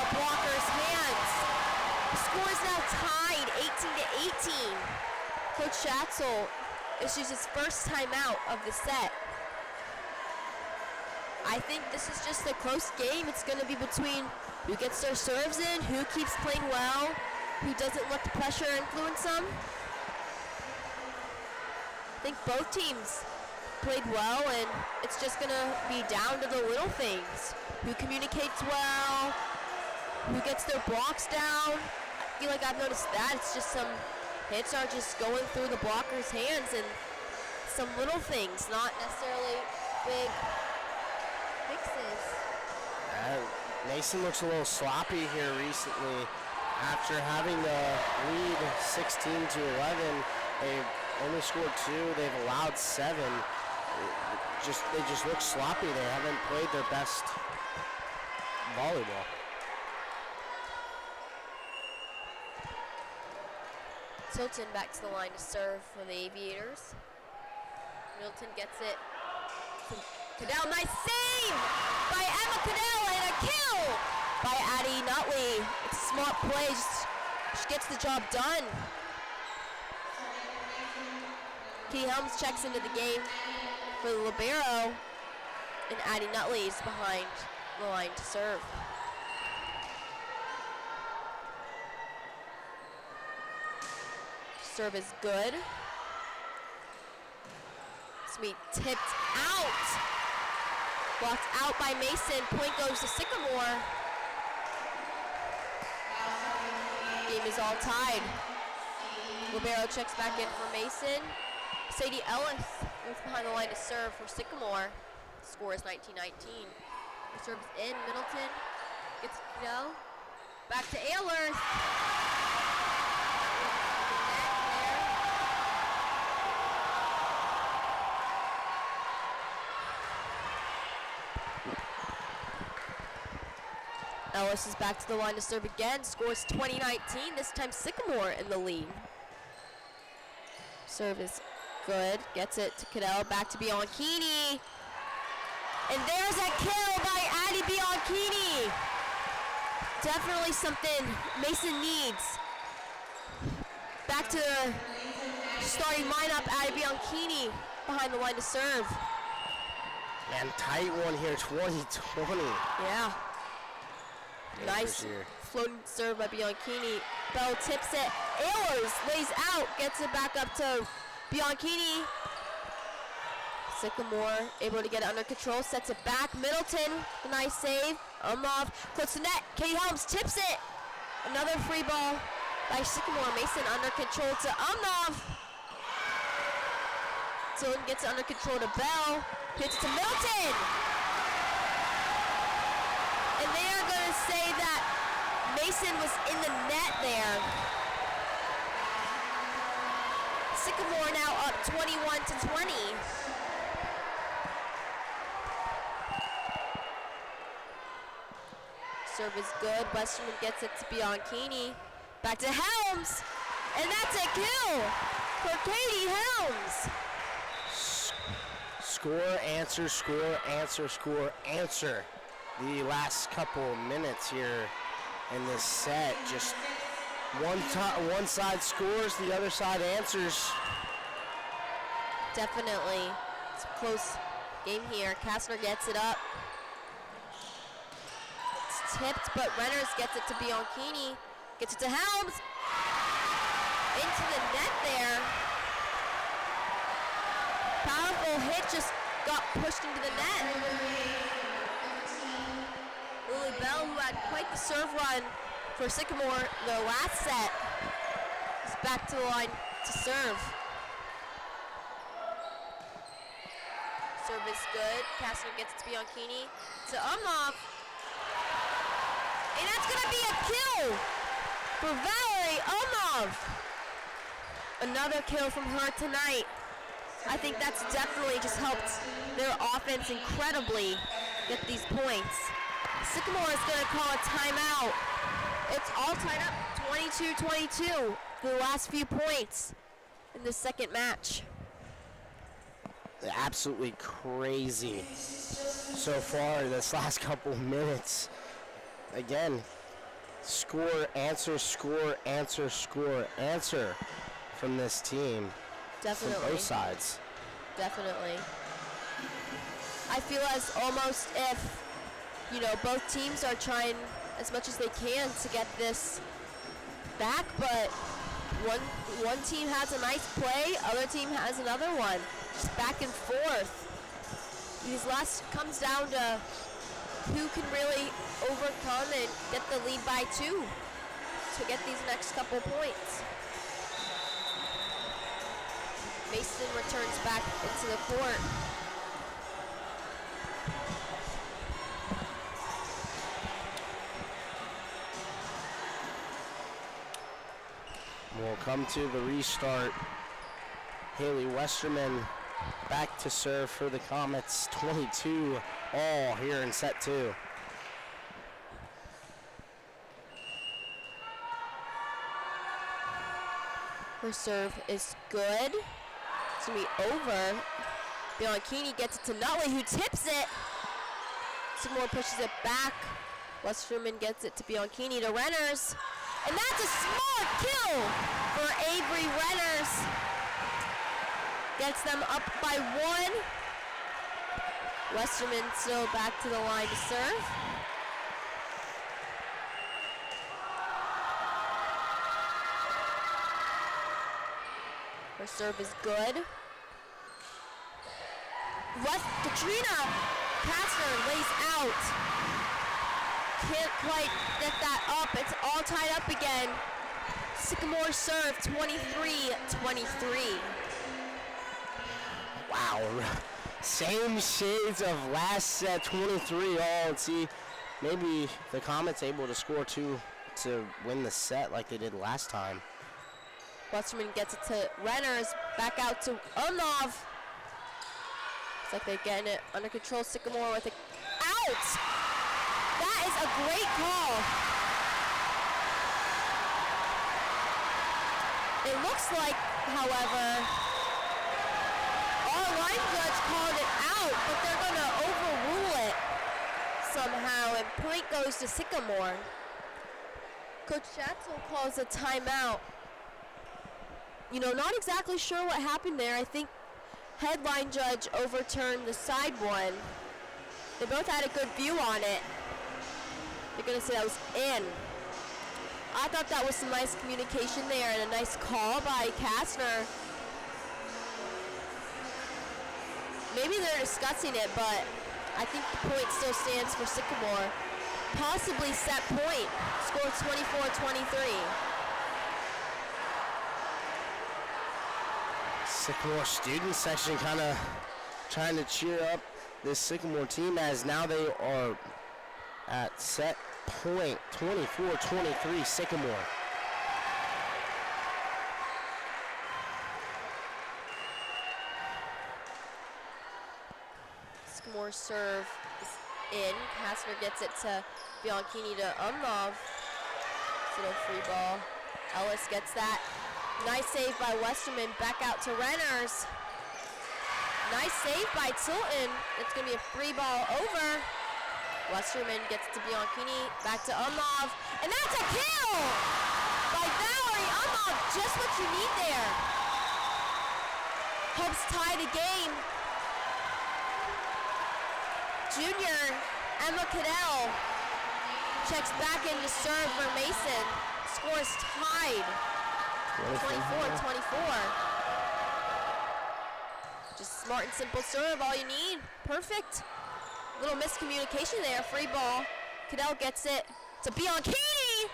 blocker's hands. The score is now tied 18-18. Coach Schatzel issues his first timeout of the set. I think this is just a close game. It's going to be between who gets their serves in, who keeps playing well, who doesn't let the pressure influence them. I think both teams played well, and it's just going to be down to the little things. Who communicates well, who gets their blocks down. I feel like I've noticed that. It's just some hits are just going through the blocker's hands, and some little things, not necessarily big fixes. Mason looks a little sloppy here recently. After having the lead 16-11, they've only scored 2. They've allowed 7. They just look sloppy. They haven't played their best volleyball. Tilton back to the line to serve for the Aviators. Middleton gets it to Cadell. Nice save by Emma Cadell, and a kill by Addie Nutley. It's a smart play. She gets the job done. Key Helms checks into the game for the libero, and Addie Nutley is behind the line to serve. Serve is good. Sweet tipped out. Blocked out by Mason. Point goes to Sycamore. Game is all tied. Libero checks back in for Mason. Sadie Ellis goes behind the line to serve for Sycamore. Score is 19-19. The serve is in. Middleton gets to go. Back to Ehlers. Ellis is back to the line to serve again. Scores 20-19. This time Sycamore in the lead. Serve is good. Gets it to Cadell. Back to Bianchini. And there's a kill by Addie Bianchini. Definitely something Mason needs. Back to the starting lineup. Addie Bianchini behind the line to serve. Man, tight one here, 20-20. Yeah. Nice floating serve by Bianchini. Bell tips it. Ehlers lays out, gets it back up to Bianchini. Sycamore able to get it under control, sets it back. Middleton, a nice save. Off, close to net. Katie Helms tips it. Another free ball by Sycamore. Mason under control to Umnov. Tilton gets it under control to Bell. Hits to Middleton. And they are going to say that Mason was in the net there. Sycamore now up 21-20. Serve is good. Westerman gets it to Bianchini. Back to Helms. And that's a kill for Katie Helms. Score, answer, score, answer, score, answer. The last couple minutes here in this set, just one side scores, the other side answers. Definitely. It's a close game here. Kastner gets it up. It's tipped, but Renners gets it to Bianchini. Gets it to Helms. Into the net there. Powerful hit, just got pushed into the net. Lily Bell, who had quite the serve run for Sycamore the last set, is back to the line to serve. Serve is good. Kastner gets it to Bianchini. To Umhoff. And that's going to be a kill for Valerie Umhoff. Another kill from her tonight. I think that's definitely just helped their offense incredibly get these points. Sycamore is going to call a timeout. It's all tied up 22-22 for the last few points in the second match. Absolutely crazy so far this last couple minutes. Again, score, answer, score, answer, score, answer from this team. Definitely. From both sides. Definitely. I feel as almost if, you know, both teams are trying as much as they can to get this back, but one team has a nice play, other team has another one. Just back and forth. These last comes down to who can really overcome and get the lead by 2 to get these next couple points. Mason returns back into the court. We'll come to the restart. Haley Westerman back to serve for the Comets. 22 all here in set 2. Her serve is good. It's going to be over. Bianchini gets it to Nutley, who tips it. Sycamore pushes it back. Westerman gets it to Bianchini to Renners. And that's a smart kill for Avery Renners. Gets them up by 1. Westerman still back to the line to serve. Her serve is good. Katrina Kastner lays out. Can't quite get that up. It's all tied up again. Sycamore serve 23-23. Wow. Same shades of last set, 23 all. Let's see, maybe the Comets able to score 2 to win the set like they did last time. Westerman gets it to Renners, back out to Umhoff. Looks like they're getting it under control. Sycamore with it out. That is a great call. It looks like, however, our line judge called it out, but they're going to overrule it somehow, and point goes to Sycamore. Coach Schatzel calls a timeout. You know, not exactly sure what happened there. I think headline judge overturned the side one. They both had a good view on it. They're going to say that was in. I thought that was some nice communication there and a nice call by Kastner. Maybe they're discussing it, but I think the point still stands for Sycamore. Possibly set point. Score 24-23. Sycamore student section kind of trying to cheer up this Sycamore team as now they are at set point 24-23 Sycamore. Sycamore serve is in. Kastner gets it to Bianchini to Umhoff. Little free ball. Ellis gets that. Nice save by Westerman. Back out to Renners. Nice save by Tilton. It's going to be a free ball over. Westerman gets to Bianchini. Back to Umhoff. And that's a kill by Valerie Umhoff. Just what you need there. helps tie the game. Junior Emma Cadell checks back in to serve for Mason. Score is tied. 24-24. Just smart and simple serve, all you need. Perfect. Little miscommunication there, free ball. Cadell gets it to Bianchini.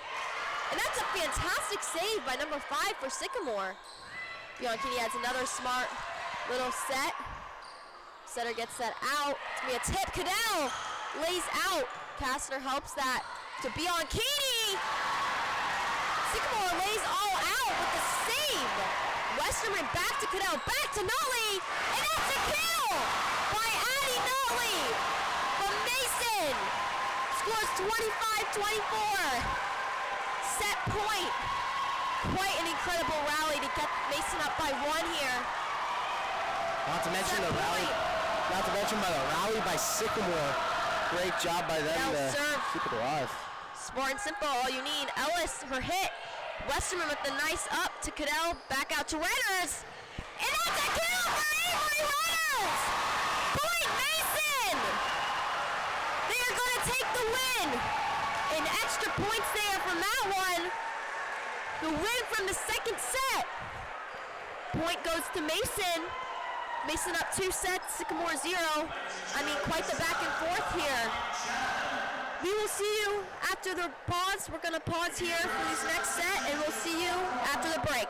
And that's a fantastic save by number 5 for Sycamore. Bianchini adds another smart little set. Setter gets that out. It's gonna be a tip. Cadell lays out. Kastner helps that to Bianchini. Sycamore lays all out with the save. Westerman back to Cadell, back to Nutley, and that's a kill by Addie Nutley from Mason. Scores 25-24. Set point. Quite an incredible rally to get Mason up by 1 here. Not to mention Set the rally. point. Not to mention by the rally by Sycamore. Great job by them Cadell to serve. keep it alive. Smart and simple, all you need. Ellis, her hit. Westerman with the nice up to Cadell, back out to Reynolds. And that's a kill for Avery Reynolds! Point Mason! They are going to take the win. And extra points there from that one. The win from the second set. Point goes to Mason. Mason up 2 sets, Sycamore 0. I mean, quite the back and forth here. We will see you after the pause. We're going to pause here for this next set, and we'll see you after the break.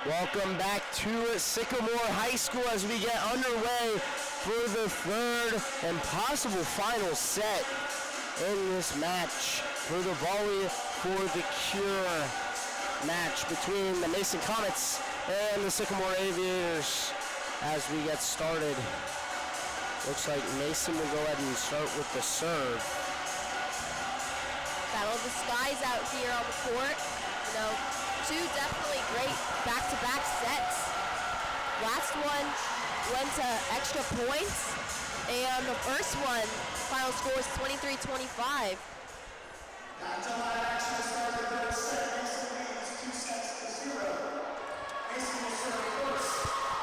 Welcome back to Sycamore High School as we get underway for the third and possible final set in this match for the Volley for the Cure match between the Mason Comets and the Sycamore Aviators. As we get started, looks like Mason will go ahead and start with the serve. Battle of the skies out here on the court. You know, two definitely great back-to-back sets. Last one went to extra points, and the first one, final score is 23-25.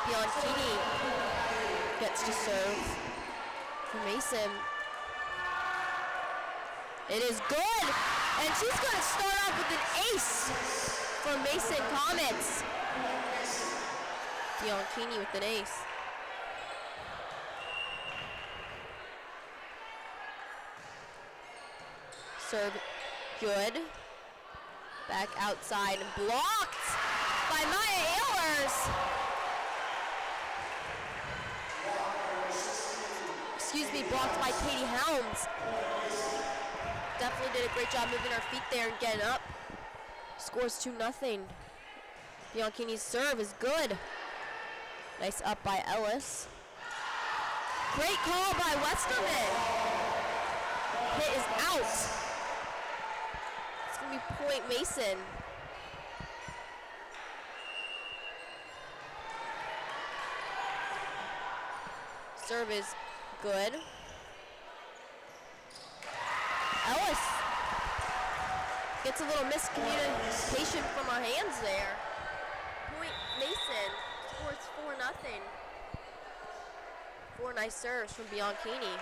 Bianchini gets to serve for Mason. It is good, and she's going to start off with an ace for Mason Comets. Bianchini with an ace. Serve good. Back outside and blocked by Maya Ehlers. Excuse me, blocked by Katie Helms. Definitely did a great job moving her feet there and getting up. Scores 2-0. Bianchini's serve is good. Nice up by Ellis. Great call by Westerman. Hit is out. It's going to be point Mason. Serve is good. Ellis gets a little miscommunication from her hands there. Point Mason scores 4-0. 4 nice serves from Bianchini.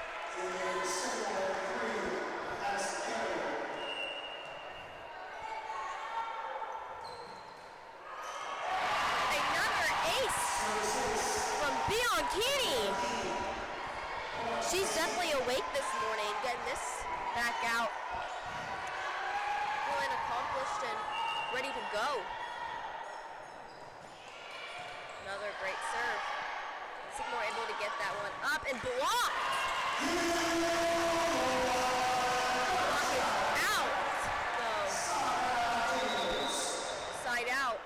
Another ace from Bianchini. She's definitely awake this morning, getting this back out. Feeling accomplished and ready to go. Another great serve. Sycamore able to get that one up and blocked. Block is out. So, side out.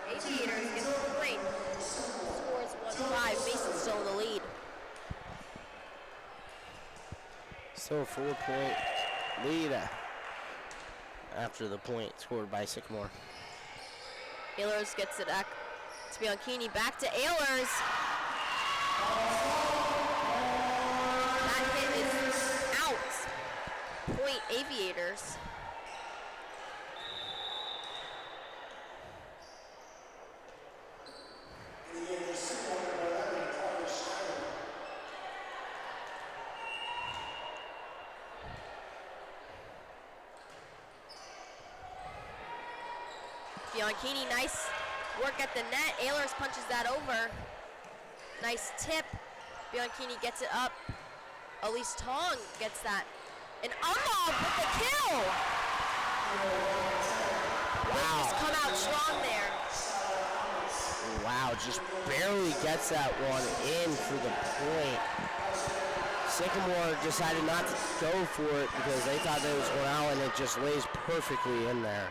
Aviators get the point. Scores 1-5. Mason's still in the lead. So 4-point lead after the point scored by Sycamore. Ehlers gets it back to Bianchini. Back to Ehlers. That hit is out. Point Aviators. Bianchini, nice work at the net. Ehlers punches that over. Nice tip. Bianchini gets it up. Elise Tong gets that. And Umov with the kill. Wow. Just come out strong there. Wow, just barely gets that one in for the point. Sycamore decided not to go for it because they thought that it was going out, and it just lays perfectly in there.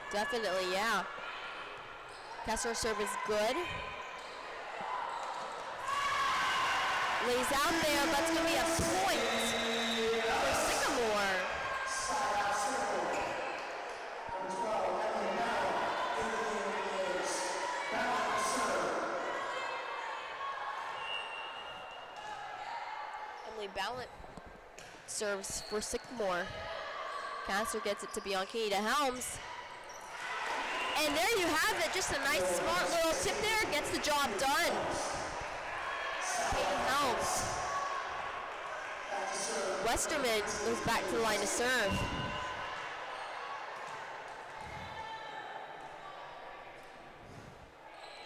Definitely, yeah. Kessler serve is good. Lays out there, but it's going to be a point for Sycamore. Emily Ballant serves for Sycamore. Kessler gets it to Bianchini to Helms. And there you have it, just a nice smart little tip there, gets the job done. Katie Helms. Westerman goes back to the line to serve.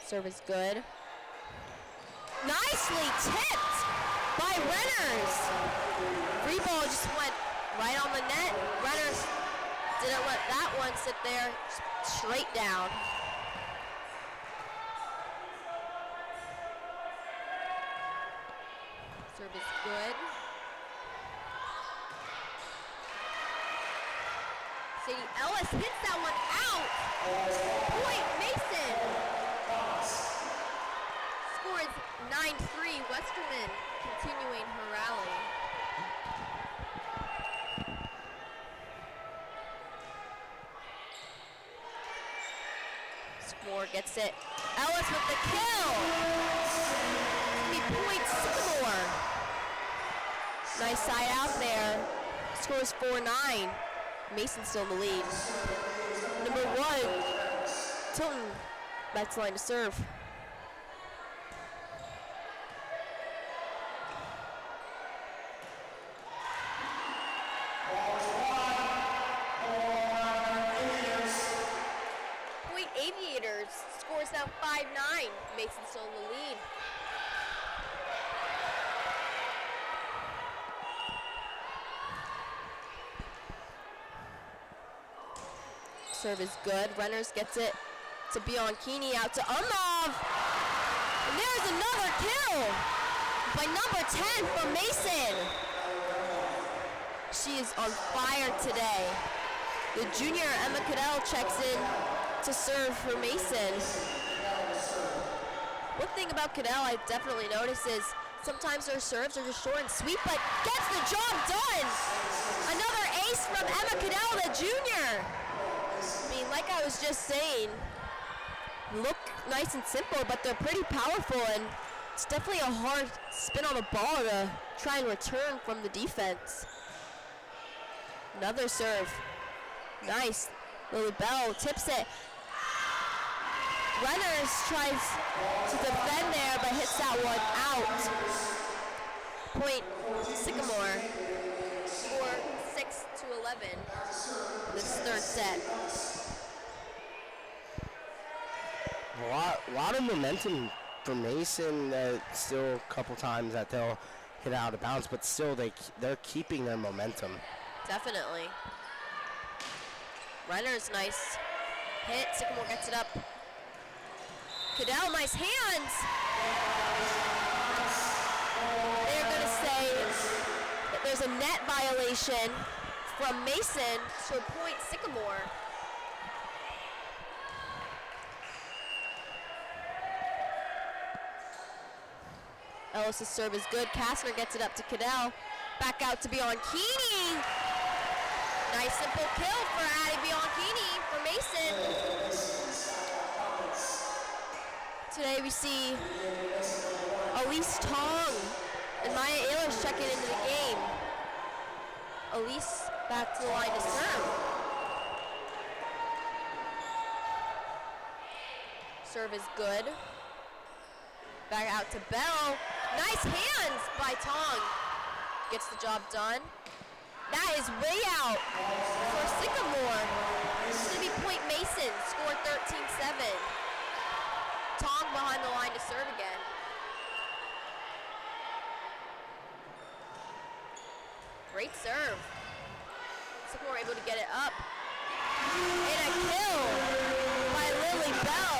Serve is good. Nicely tipped by Renners. Free ball just went right on the net. Renners didn't let that one sit there, straight down. Serve is good. Sadie Ellis hits that one out. Point Mason. Score is 9-3. Westerman continuing her rally. Sycamore gets it. Ellis with the kill. Point Sycamore. Nice side out there. Scores 4-9. Mason still in the lead. Number 1, Tilton back to line to serve. Point Aviators scores now 5-9. Mason still in the lead. Serve is good. Renners gets it to Bianchini, out to Umov. And there's another kill by number 10 from Mason. She is on fire today. The junior Emma Cadell checks in to serve for Mason. One thing about Cadell I definitely notice is sometimes her serves are just short and sweet, but gets the job done. Another ace from Emma Cadell, the junior. I mean, like I was just saying, look nice and simple, but they're pretty powerful, and it's definitely a hard spin on the ball to try and return from the defense. Another serve. Nice. Lily Bell tips it. Renners tries to defend there, but hits that one out. Point Sycamore. Score 6-11. This is third set. A lot of momentum for Mason. Still a couple times that they'll hit out of bounds, but still they're keeping their momentum. Definitely. Renner's nice hit. Sycamore gets it up. Cadell, nice hands. They're going to say that there's a net violation from Mason, so point Sycamore. Ellis' serve is good. Kastner gets it up to Cadell. Back out to Bianchini. Nice simple kill for Addie Bianchini for Mason. Today we see Elise Tong and Maya Ehlers checking into the game. Elise back to the line to serve. Serve is good. Back out to Bell. Nice hands by Tong. Gets the job done. That is way out for Sycamore. It's going to be point Mason. Score 13-7. Tong behind the line to serve again. Great serve. Sycamore able to get it up. And a kill by Lily Bell.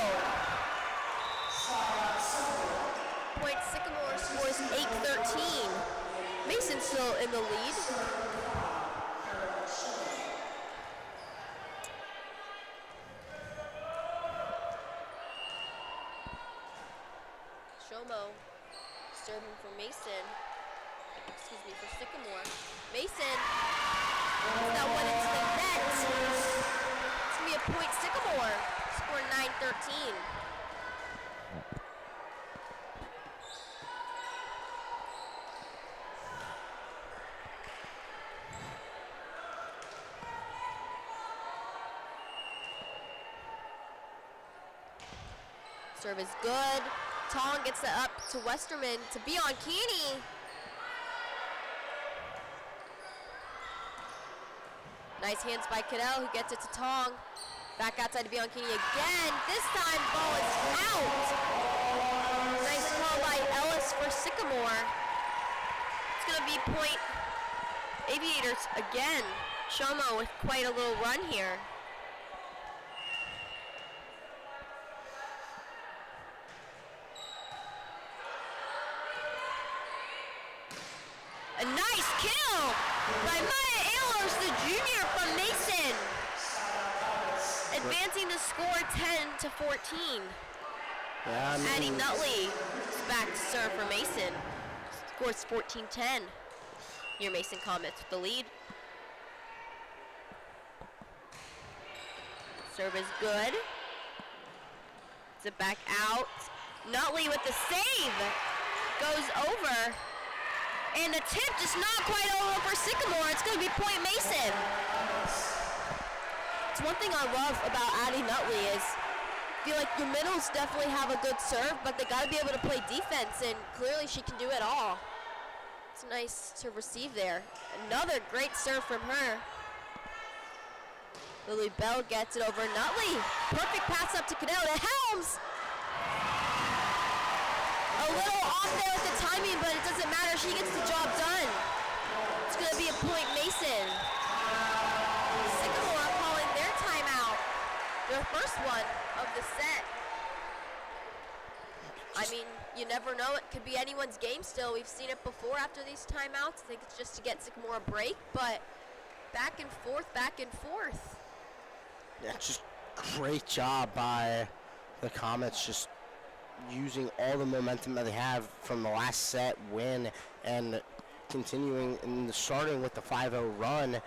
Point Sycamore scores 8-13. Mason still in the lead. Shomo serving for Mason. Excuse me, for Sycamore. Mason puts that one into the net. It's going to be a point Sycamore. Score 9-13. Serve is good. Tong gets it up to Westerman to Bianchini. Nice hands by Cadell, who gets it to Tong. Back outside to Bianchini again. This time, ball is out. Nice call by Ellis for Sycamore. It's going to be point Aviators again. Shomo with quite a little run here. A nice kill by Maya Ehlers, the junior from Mason. Advancing the score 10-14. Yeah, I mean, Addie Nutley is back to serve for Mason. Scores 14-10. Your Mason Comets with the lead. Serve is good. It's it back out. Nutley with the save. Goes over. And the tip just not quite over for Sycamore. It's going to be point Mason. It's one thing I love about Addie Nutley is I feel like your middles definitely have a good serve, but they got to be able to play defense, and clearly she can do it all. It's nice to receive there. Another great serve from her. Lily Bell gets it over Nutley. Perfect pass up to Cadell to Helms. A little off there with the timing, but it doesn't matter. She gets the job done. It's going to be a point Mason. Sycamore calling their timeout. Their first one of the set. I mean, you never know. It could be anyone's game still. We've seen it before after these timeouts. I think it's just to get Sycamore a break, but back and forth, back and forth. Yeah, just great job by the Comets, just using all the momentum that they have from the last set win and continuing and starting with the 5-0 run.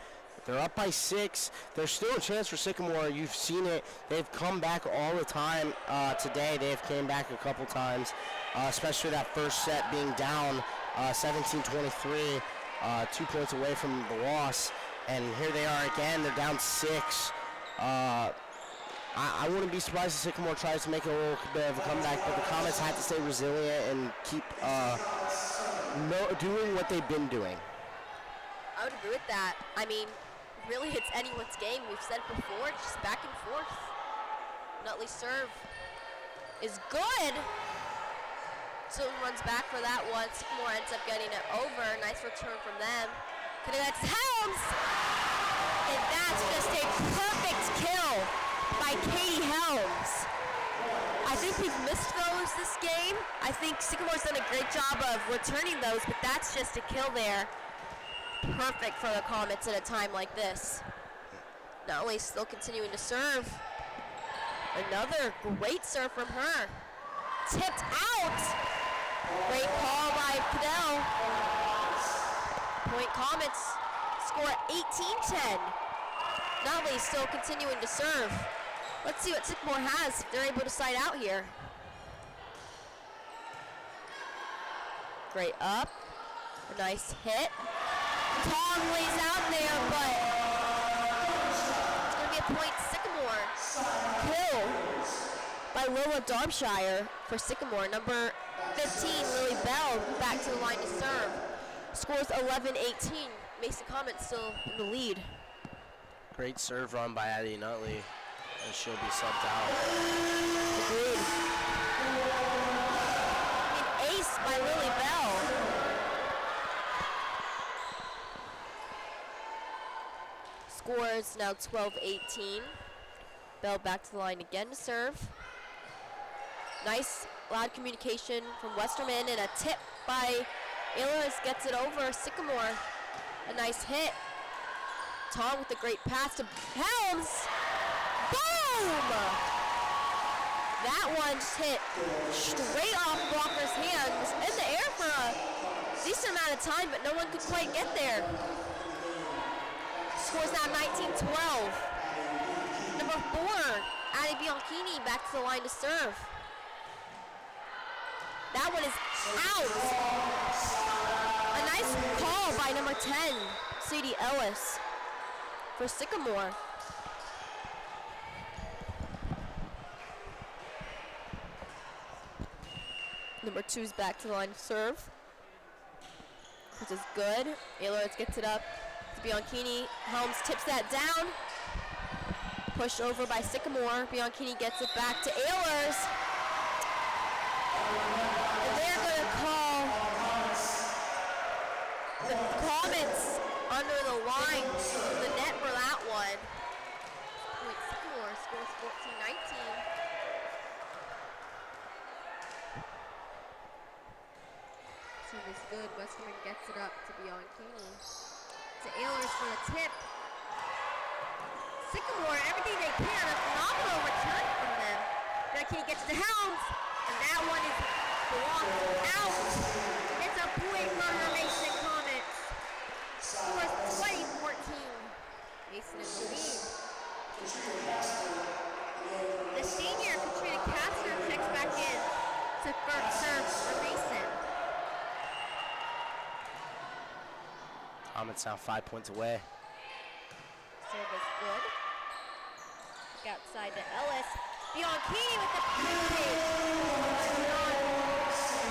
They're up by 6. There's still a chance for Sycamore. You've seen it. They've come back all the time today. They've came back a couple times, especially that first set being down 17-23, 2 points away from the loss. And here they are again. They're down 6. I wouldn't be surprised if Sycamore tries to make a little bit of a comeback, but the Comets had to stay resilient and keep doing what they've been doing. I would agree with that. I mean, really, it's anyone's game. We've said it before, it's just back and forth. Nutley's serve is good. So runs back for that one. Sycamore ends up getting it over. Nice return from them. Connects Helms! And that's just a perfect kill by Katie Helms. I think we've missed those this game. I think Sycamore's done a great job of returning those, but that's just a kill there. Perfect for the Comets at a time like this. Nutley still continuing to serve. Another great serve from her. Tipped out. Great call by Cadell. Point Comets score 18-10. Nutley still continuing to serve. Let's see what Sycamore has if they're able to side out here. Great up. A nice hit. Tong lays out there, but it's going to be a point Sycamore. Kill by Lola Darmshire for Sycamore. Number 15, Lily Bell, back to the line to serve. Scores 11-18. Mason Comets still in the lead. Great serve run by Addie Nutley, and she'll be subbed out. Agreed. An ace by Lily Bell. Scores now 12-18. Bell back to the line again to serve. Nice loud communication from Westerman, and a tip by Ehlers gets it over Sycamore. A nice hit. Tong with a great pass to Helms. Boom! That one just hit straight off Walker's hand. It was in the air for a decent amount of time, but no one could quite get there. Scores now 19-12. Number 4, Addie Bianchini back to the line to serve. That one is out. A nice call by number 10, Sadie Ellis for Sycamore. Number 2's back to the line to serve, which is good. Ehlers gets it up to Bianchini. Helms tips that down. Pushed over by Sycamore. Bianchini gets it back to Ehlers. And they're going to call the Comets under the line, the net for that one. Point Sycamore scores 14-19. serve is good. Westerman gets it up to Bianchini. To Ehlers for the tip. Sycamore, everything they can. A phenomenal return from them. Bianchini gets to Helms, and that one is blocked out. It's a point for her Mason Comets. Scores 20-14. Mason in the lead. The senior, Katrina Kastner, checks back in to first serve for Mason. Comets now 5 points away. Serve is good. Look outside to Ellis. Bianchini with the pancake. Not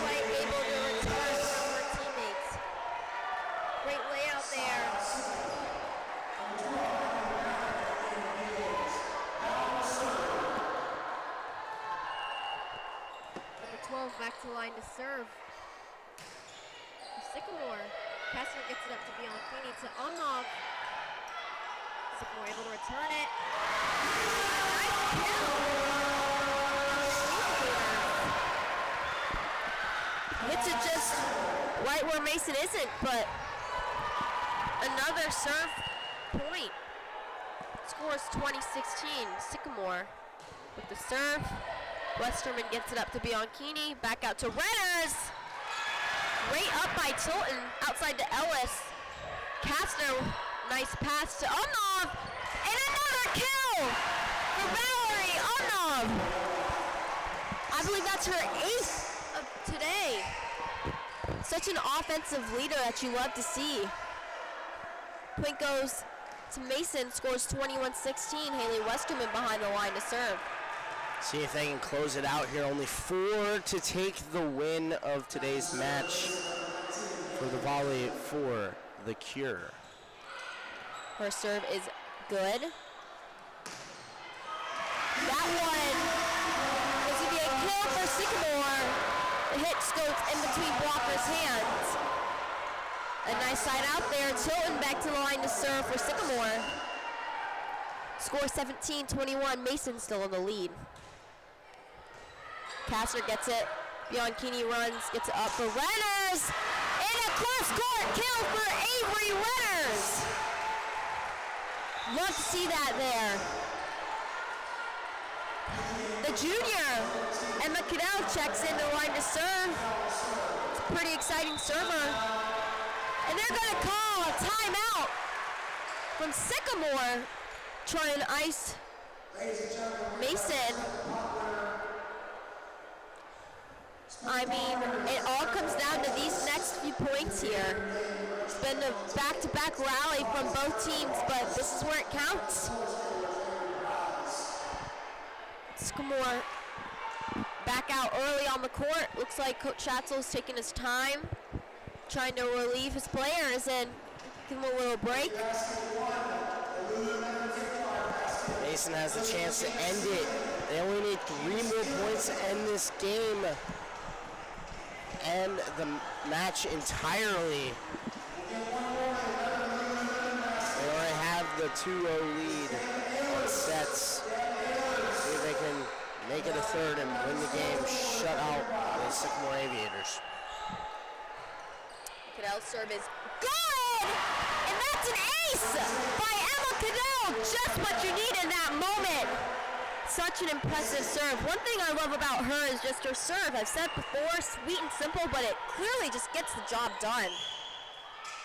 quite able to return from her teammates. Great layout there. Number 12 back to the line to serve. Sycamore. Kastner gets it up to Bianchini to Omnov. Sycamore able to return it. Nice kill. Hits it just right where Mason isn't, but another serve point. Scores 20-16. Sycamore with the serve. Westerman gets it up to Bianchini. Back out to Renners. Great up by Tilton, outside to Ellis. Kastner, nice pass to Omnov. And another kill for Valerie Omnov. I believe that's her 8th of today. Such an offensive leader that you love to see. Point goes to Mason, scores 21-16. Haley Westerman behind the line to serve. See if they can close it out here. Only 4 to take the win of today's match for the Volley for the Cure. Her serve is good. That one is going to be a kill for Sycamore. The hit goes in between Walker's hands. A nice side out there. Tilton back to the line to serve for Sycamore. Score 17-21. Mason still in the lead. Kastner gets it. Bianchini runs, gets it up for Renners. And a close court kill for Avery Renners. Love to see that there. The junior, Emma Cadell, checks in the line to serve. It's a pretty exciting server. And they're going to call a timeout from Sycamore, trying to ice Mason. I mean, it all comes down to these next few points here. It's been a back-to-back rally from both teams, but this is where it counts. Sycamore back out early on the court. Looks like Coach Schatzel's taking his time, trying to relieve his players and give them a little break. Mason has the chance to end it. They only need 3 more points to end this game. End the match entirely. They already have the 2-0 lead on sets. See if they can make it a third and win the game, shut out the Sycamore Aviators. Cadell's serve is good! And that's an ace by Emma Cadell. Just what you need in that moment. Such an impressive serve. One thing I love about her is just her serve. I've said before, sweet and simple, but it clearly just gets the job done.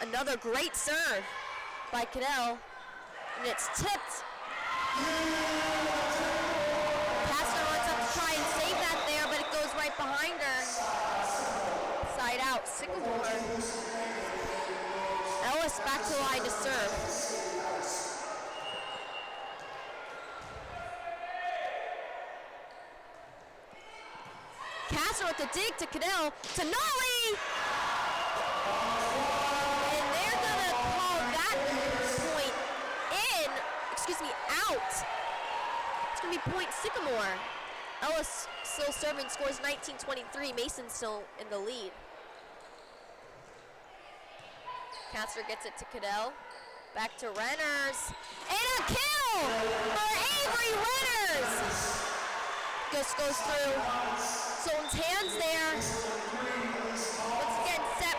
Another great serve by Cadell, and it's tipped. Kastner runs up to try and save that there, but it goes right behind her. Side out, Sycamore. Ellis back to the line to serve. Kastner with the dig to Cadell, to Nolly! And they're gonna call that point out. It's gonna be point Sycamore. Ellis still serving, scores 19-23. Mason still in the lead. Kastner gets it to Cadell. Back to Renners. And a kill for Avery Renners! Just goes through Sultan's hands there. Once again, set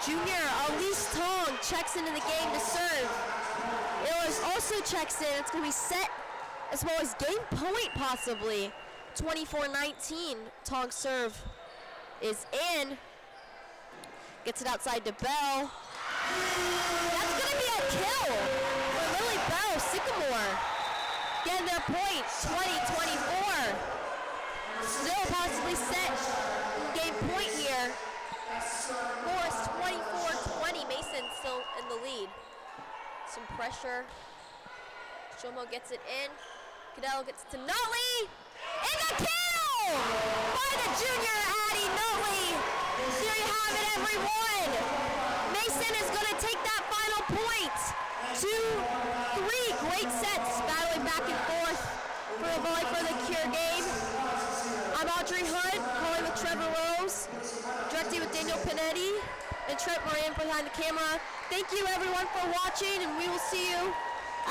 junior Elise Tong checks into the game to serve. Illis also checks in. It's going to be set as well as game point possibly. 24-19. Tong serve is in. Gets it outside to Bell. That's going to be a kill for Lily Bell. Sycamore getting their point. 20-24. Still possibly set game point here. Forest 24-20. Mason still in the lead. Some pressure. Shomo gets it in. Cadell gets to Nutley. And a kill by the junior Addie Nutley. There you have it, everyone. Mason is going to take that final point. 2-3 great sets battling back and forth for the Volley for the Cure game. I'm Audrey Hunt, calling with Trevor Rose, directing with Daniel Panetti, and Trent Moran behind the camera. Thank you everyone for watching, and we will see you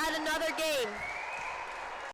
at another game.